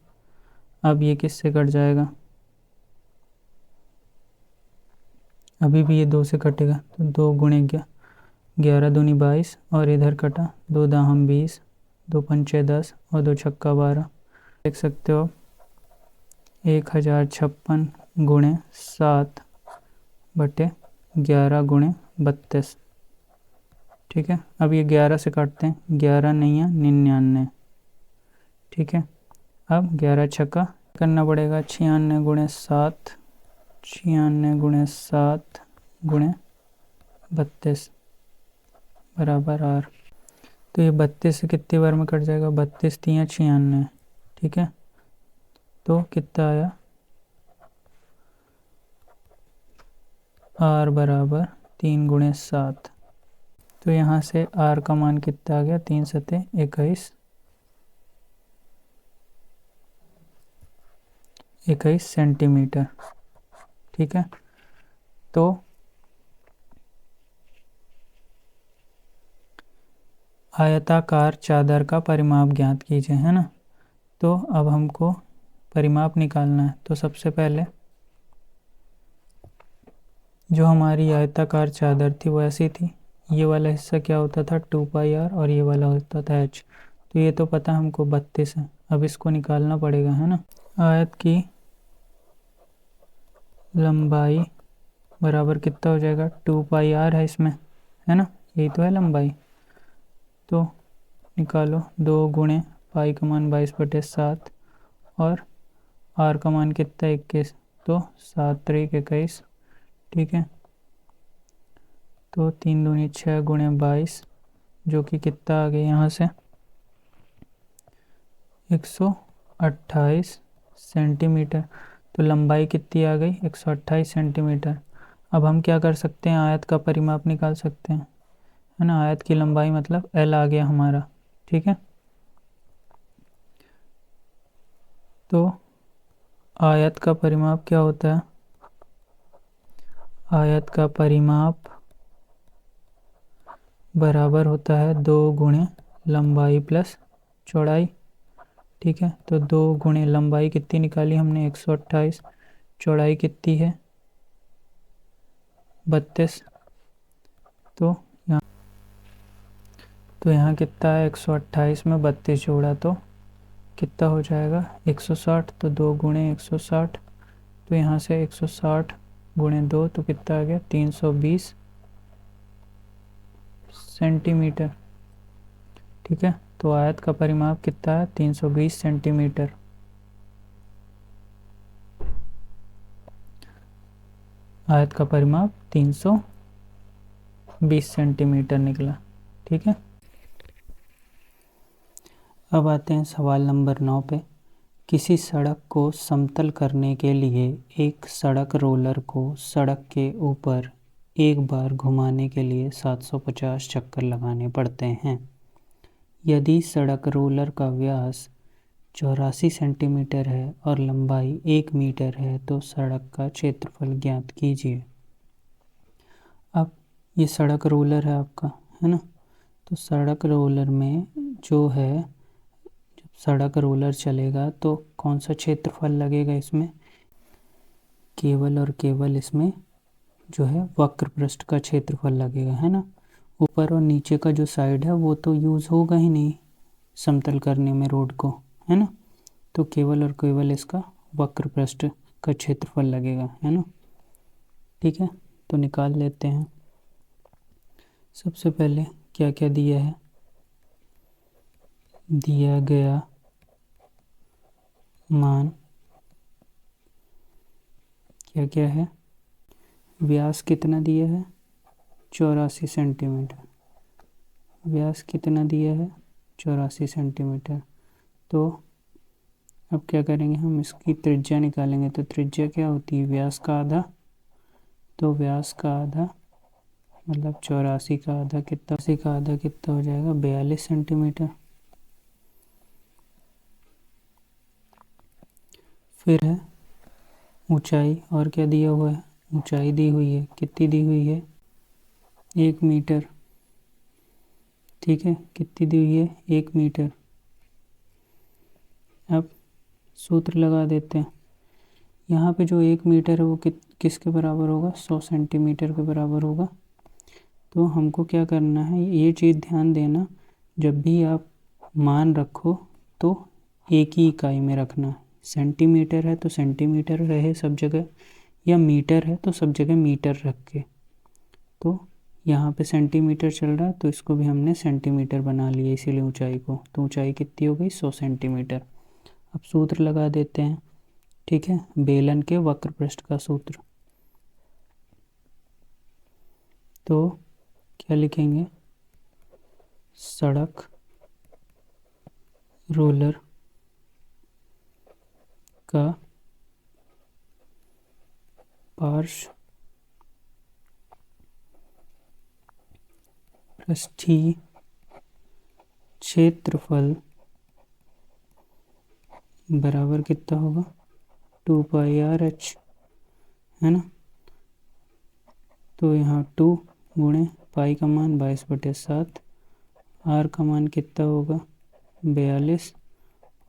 अब ये किससे कट जाएगा, अभी भी ये 2 से कटेगा। तो 2 गुणे 11 दूनी 22 और इधर कटा 2 दाहम 20, 2 पंचे 10 और 2 छक्का 12। देख सकते हो 1056 गुणे 7 बटे 11 गुणे 32। ठीक है, अब ये 11 से काटते हैं, 11 नहीं है 99। ठीक है, अब 11 छक्का करना पड़ेगा, 96 गुणे 7, 96 गुणे 7 गुणे 32 बराबर r। तो ये 32 से कितनी बार में कट जाएगा, 32 3 96। ठीक है, तो कितना आया, r बराबर 3 गुणे 7। तो यहाँ से r का मान कितना आ गया, 3 सते 21 सेंटीमीटर। ठीक है, तो आयताकार चादर का परिमाप ज्ञात कीजिए, है ना। तो अब हमको परिमाप निकालना है। तो सबसे पहले जो हमारी आयताकार चादर थी वो ऐसी थी, ये वाला हिस्सा क्या होता था 2πr और ये वाला होता था h। तो ये तो पता हमको 32 है, अब इसको निकालना पड़ेगा, है ना। आयत की लंबाई बराबर कितना हो जाएगा, 2πr है इसमें, है ना, यही तो है लंबाई। तो निकालो, 2 गुणे पाई का मान 22/7 और r का मान कितना 21, तो 7 3 21। ठीक है, तो 3 दूनी 6 गुणे 22 जो कि कितना आ गया यहाँ से 128 सेंटीमीटर। तो लंबाई कितनी आ गई, 128 सेंटीमीटर। अब हम क्या कर सकते हैं, आयत का परिमाप निकाल सकते हैं, है ना। आयत की लंबाई मतलब L आ गया हमारा। ठीक है, तो आयत का परिमाप क्या होता है, आयत का परिमाप बराबर होता है 2 गुणे लंबाई प्लस चौड़ाई। ठीक है, तो 2 गुणे लंबाई कितनी निकाली हमने 128, चौड़ाई कितनी है 32। तो यहाँ कितना है 128 में 32 जोड़ा तो कितना हो जाएगा 160। तो 2 गुणे 160, तो यहाँ से 160 गुणे 2 तो कितना आ गया 320 सेंटीमीटर। ठीक है, तो आयत का परिमाप कितना है 320 सेंटीमीटर। आयत का परिमाप 320 सेंटीमीटर निकला। ठीक है, अब आते हैं सवाल नंबर 9 पे। किसी सड़क को समतल करने के लिए एक सड़क रोलर को सड़क के ऊपर एक बार घुमाने के लिए 750 चक्कर लगाने पड़ते हैं। यदि सड़क रोलर का व्यास 84 सेंटीमीटर है और लंबाई 1 मीटर है तो सड़क का क्षेत्रफल ज्ञात कीजिए। अब ये सड़क रोलर है आपका, है ना। तो सड़क रोलर में जो है, जब सड़क रोलर चलेगा तो कौन सा क्षेत्रफल लगेगा इसमें, केवल और केवल इसमें जो है वक्र पृष्ठ का क्षेत्रफल लगेगा, है ना। ऊपर और नीचे का जो साइड है वो तो यूज़ होगा ही नहीं समतल करने में रोड को, है ना। तो केवल और केवल इसका वक्र पृष्ठ का क्षेत्रफल लगेगा, है ना। ठीक है, तो निकाल लेते हैं। सबसे पहले क्या क्या दिया है, दिया गया मान क्या क्या है, व्यास कितना दिया है 84 सेंटीमीटर, व्यास कितना दिया है 84 सेंटीमीटर। तो अब क्या करेंगे, हम इसकी त्रिज्या निकालेंगे। तो त्रिज्या क्या होती है, व्यास का आधा। तो व्यास का आधा मतलब 84 का आधा कितना, 80 का आधा कितना हो जाएगा 42 सेंटीमीटर। फिर है ऊंचाई, और क्या दिया हुआ है, ऊंचाई दी हुई है। कितनी दी हुई है 1 मीटर। ठीक है, कितनी दी हुई है 1 मीटर। अब सूत्र लगा देते हैं। यहाँ पे जो 1 मीटर है वो किसके बराबर होगा, 100 सेंटीमीटर के बराबर होगा। तो हमको क्या करना है, ये चीज़ ध्यान देना, जब भी आप मान रखो तो एक ही इकाई में रखना है। सेंटीमीटर है तो सेंटीमीटर रहे सब जगह, या मीटर है तो सब जगह मीटर रख के। तो यहाँ पे सेंटीमीटर चल रहा है तो इसको भी हमने सेंटीमीटर बना लिया, इसीलिए ऊंचाई को। तो ऊंचाई कितनी हो गई 100 सेंटीमीटर। अब सूत्र लगा देते हैं। ठीक है, बेलन के वक्र पृष्ठ का सूत्र। तो क्या लिखेंगे, सड़क रोलर का पार्श्व पृष्ठीय क्षेत्रफल बराबर कितना होगा 2πr/h, है ना। तो यहाँ 2 गुणे पाई का मान 22/7, आर का मान कितना होगा 42,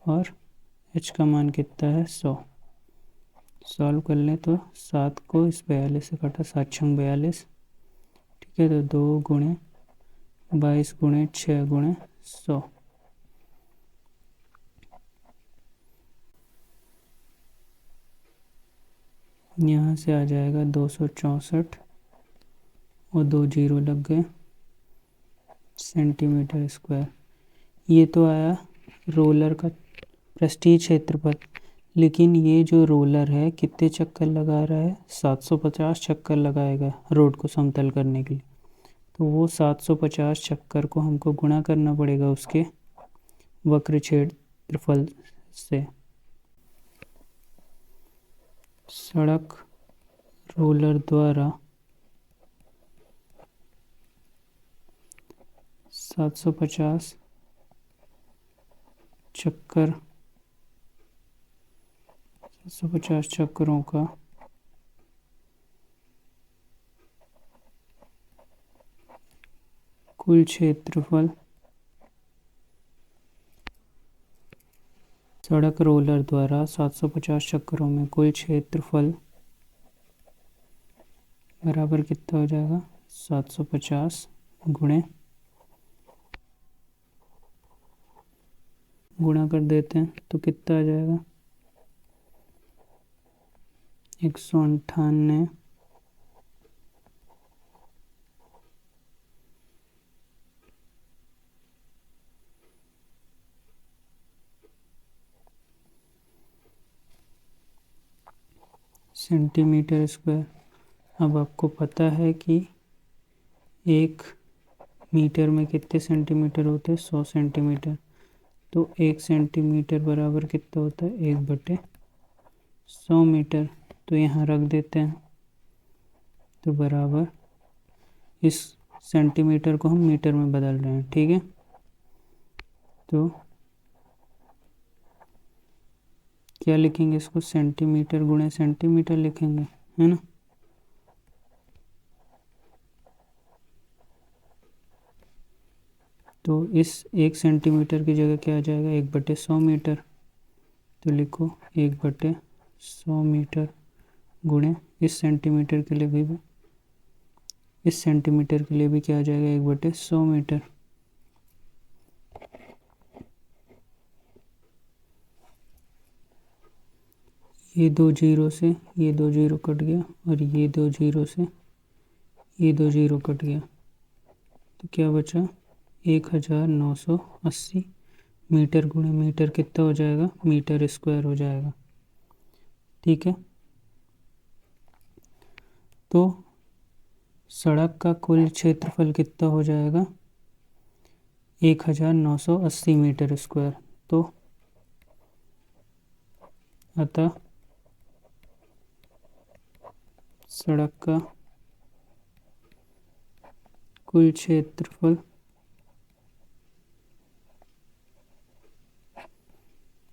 और एच का मान कितना है 100। सॉल्व कर लें तो 7 को इस 42 से कटा, 7 छंग 42। ठीक है, तो 2 गुणे 22 गुणे 6 गुणे 100। यहाँ से आ जाएगा 264, और 2 जीरो लग गए, सेंटीमीटर स्क्वायर। ये तो आया रोलर का पृष्ठीय क्षेत्रफल। लेकिन ये जो रोलर है कितने चक्कर लगा रहा है, 750 चक्कर लगाएगा रोड को समतल करने के लिए। तो वो 750 चक्कर को हमको गुणा करना पड़ेगा उसके वक्र क्षेत्रफल से। सड़क रोलर द्वारा 750 चक्कर, 750 चक्करों का कुल क्षेत्रफल, सड़क रोलर द्वारा 750 चक्करों में कुल क्षेत्रफल बराबर कितना हो जाएगा 750 गुणे, गुणा कर देते हैं तो कितना आ जाएगा 198 सेंटीमीटर स्क्वायर। अब आपको पता है कि 1 मीटर में कितने सेंटीमीटर होते हैं 100 सेंटीमीटर। तो 1 सेंटीमीटर बराबर कितना होता है 1/100 मीटर। तो यहाँ रख देते हैं। तो बराबर, इस सेंटीमीटर को हम मीटर में बदल रहे हैं। ठीक है, तो क्या लिखेंगे इसको, सेंटीमीटर गुणे सेंटीमीटर लिखेंगे, है ना। तो इस 1 सेंटीमीटर की जगह क्या आ जाएगा 1/100 मीटर। तो लिखो 1/100 मीटर गुणे इस सेंटीमीटर के लिए भी, इस सेंटीमीटर के लिए भी क्या आ जाएगा 1/100 मीटर। ये 2 जीरो से ये 2 जीरो कट गया, और ये 2 जीरो से ये 2 जीरो कट गया। तो क्या बचा 1980 मीटर गुणे मीटर कितना हो जाएगा मीटर स्क्वायर हो जाएगा। ठीक है, तो सड़क का कुल क्षेत्रफल कितना हो जाएगा 1980 मीटर स्क्वायर। तो अतः सड़क का कुल क्षेत्रफल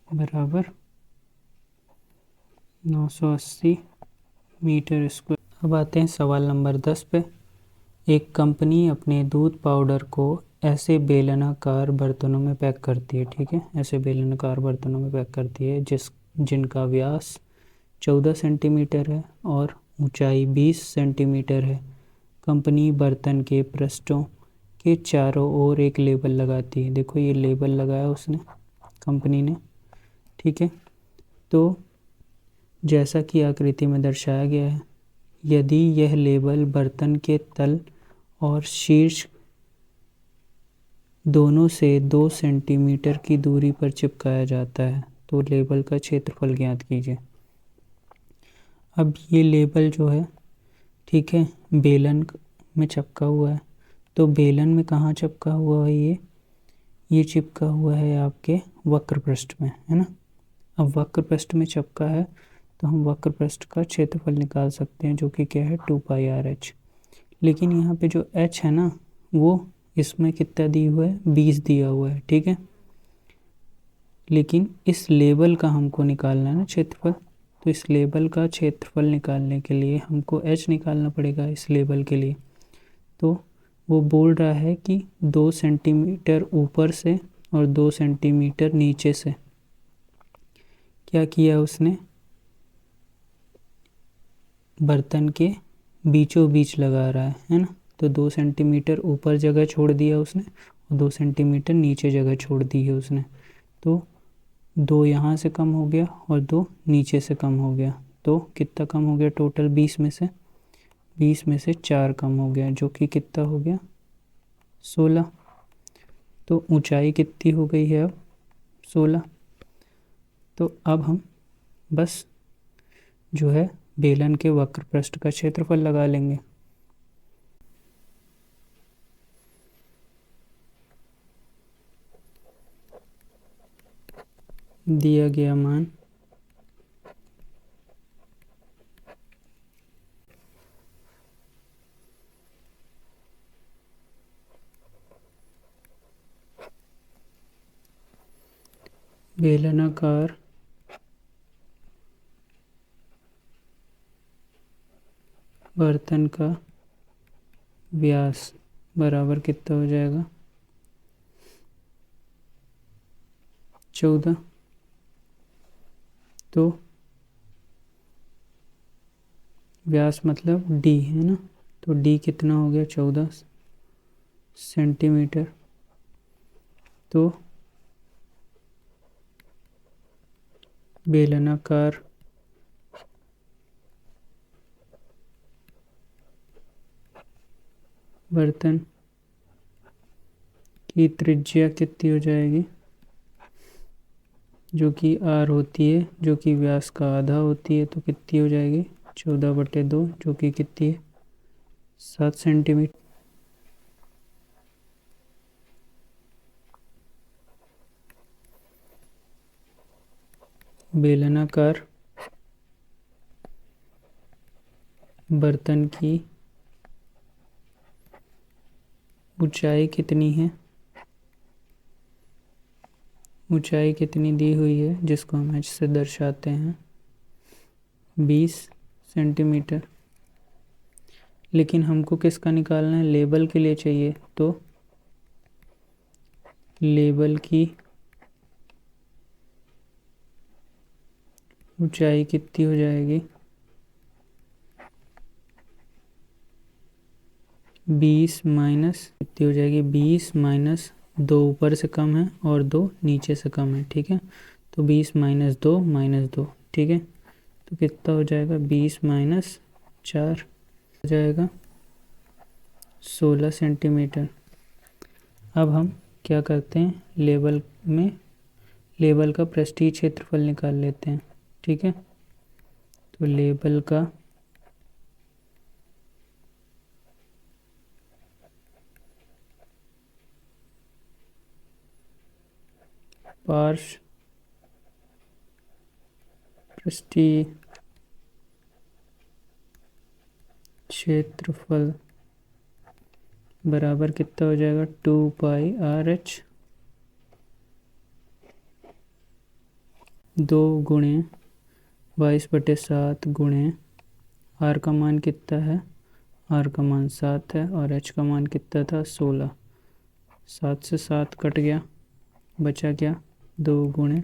बराबर 980 मीटर स्क्वायर। अब आते हैं सवाल नंबर 10 पे। एक कंपनी अपने दूध पाउडर को ऐसे बेलनाकार बर्तनों में पैक करती है, ठीक है, ऐसे बेलनाकार बर्तनों में पैक करती है जिनका व्यास 14 सेंटीमीटर है और ऊंचाई 20 सेंटीमीटर है। कंपनी बर्तन के पृष्ठों के चारों ओर एक लेबल लगाती है। देखो ये लेबल लगाया उसने, कंपनी ने, ठीक है। तो जैसा कि आकृति में दर्शाया गया है, यदि यह लेबल बर्तन के तल और शीर्ष दोनों से 2 सेंटीमीटर की दूरी पर चिपकाया जाता है तो लेबल का क्षेत्रफल ज्ञात कीजिए। अब ये लेबल जो है, ठीक है, बेलन में चिपका हुआ है। तो बेलन में कहाँ चिपका हुआ है ये चिपका हुआ है आपके वक्र पृष्ठ में, है ना। अब वक्र पृष्ठ में चिपका है तो हम वक्र पृष्ठ का क्षेत्रफल निकाल सकते हैं, जो कि क्या है 2πr/h। लेकिन यहाँ पे जो h है ना, वो इसमें कितना दिया हुआ है, 20 दिया हुआ है, ठीक है। लेकिन इस लेबल का हमको निकालना है ना क्षेत्रफल, तो इस लेबल का क्षेत्रफल निकालने के लिए हमको h निकालना पड़ेगा इस लेबल के लिए। तो वो बोल रहा है कि 2 सेंटीमीटर ऊपर से और 2 सेंटीमीटर नीचे से क्या किया उसने, बर्तन के बीचों बीच लगा रहा है ना। तो 2 सेंटीमीटर ऊपर जगह छोड़ दिया उसने और 2 सेंटीमीटर नीचे जगह छोड़ दी है उसने। तो 2 यहाँ से कम हो गया और 2 नीचे से कम हो गया। तो कितना कम हो गया टोटल, 20 में से 4 कम हो गया, जो कि कितना हो गया 16। तो ऊंचाई कितनी हो गई है अब 16। तो अब हम बस जो है बेलन के वक्र पृष्ठ का क्षेत्रफल लगा लेंगे। दिया गया मान बेलनाकार बर्तन का व्यास बराबर कितना हो जाएगा 14। तो व्यास मतलब d है ना, तो d कितना हो गया 14 सेंटीमीटर। तो बेलनाकार बर्तन की त्रिज्या कितनी हो जाएगी, जो कि r होती है, जो कि व्यास का आधा होती है। तो कितनी हो जाएगी 14/2, जो कि कितनी है 7 सेंटीमीटर। बेलनाकार बर्तन की ऊंचाई कितनी है, ऊंचाई कितनी दी हुई है, जिसको हम h से दर्शाते हैं 20 सेंटीमीटर। लेकिन हमको किसका निकालना है, लेबल के लिए चाहिए। तो लेबल की ऊंचाई कितनी हो जाएगी 20 माइनस कितनी हो जाएगी 20 माइनस 2 ऊपर से कम है और 2 नीचे से कम है, ठीक है। तो 20 माइनस 2 माइनस 2, ठीक है। तो कितना हो जाएगा 20 माइनस 4 हो जाएगा 16 सेंटीमीटर। अब हम क्या करते हैं, लेबल का पृष्ठीय क्षेत्रफल निकाल लेते हैं, ठीक है। तो लेबल का पार्श्व पृष्ठीय क्षेत्रफल बराबर कितना हो जाएगा 2πRH 2 गुणे 22/7 गुणे R का मान कितना है, R का मान 7 है और H का मान कितना था 16। 7 से 7 कट गया, बचा क्या 2 गुणे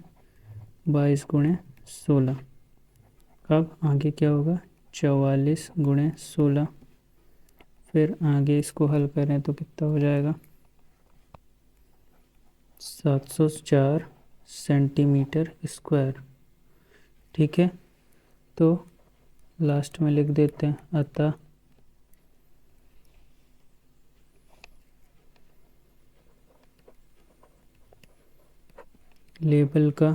22 गुणे 16। अब आगे क्या होगा 44 गुणे 16। फिर आगे इसको हल करें तो कितना हो जाएगा 704 सेंटीमीटर स्क्वायर। ठीक है, तो लास्ट में लिख देते हैं अतः लेबल का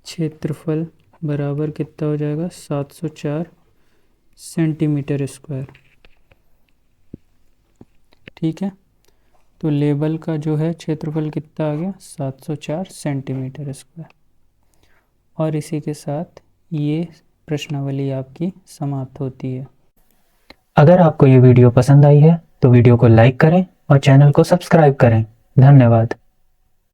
क्षेत्रफल बराबर कितना हो जाएगा 704 सेंटीमीटर स्क्वायर। ठीक है, तो लेबल का जो है क्षेत्रफल कितना आ गया 704 सेंटीमीटर स्क्वायर। और इसी के साथ ये प्रश्नावली आपकी समाप्त होती है। अगर आपको ये वीडियो पसंद आई है तो वीडियो को लाइक करें और चैनल को सब्सक्राइब करें। धन्यवाद।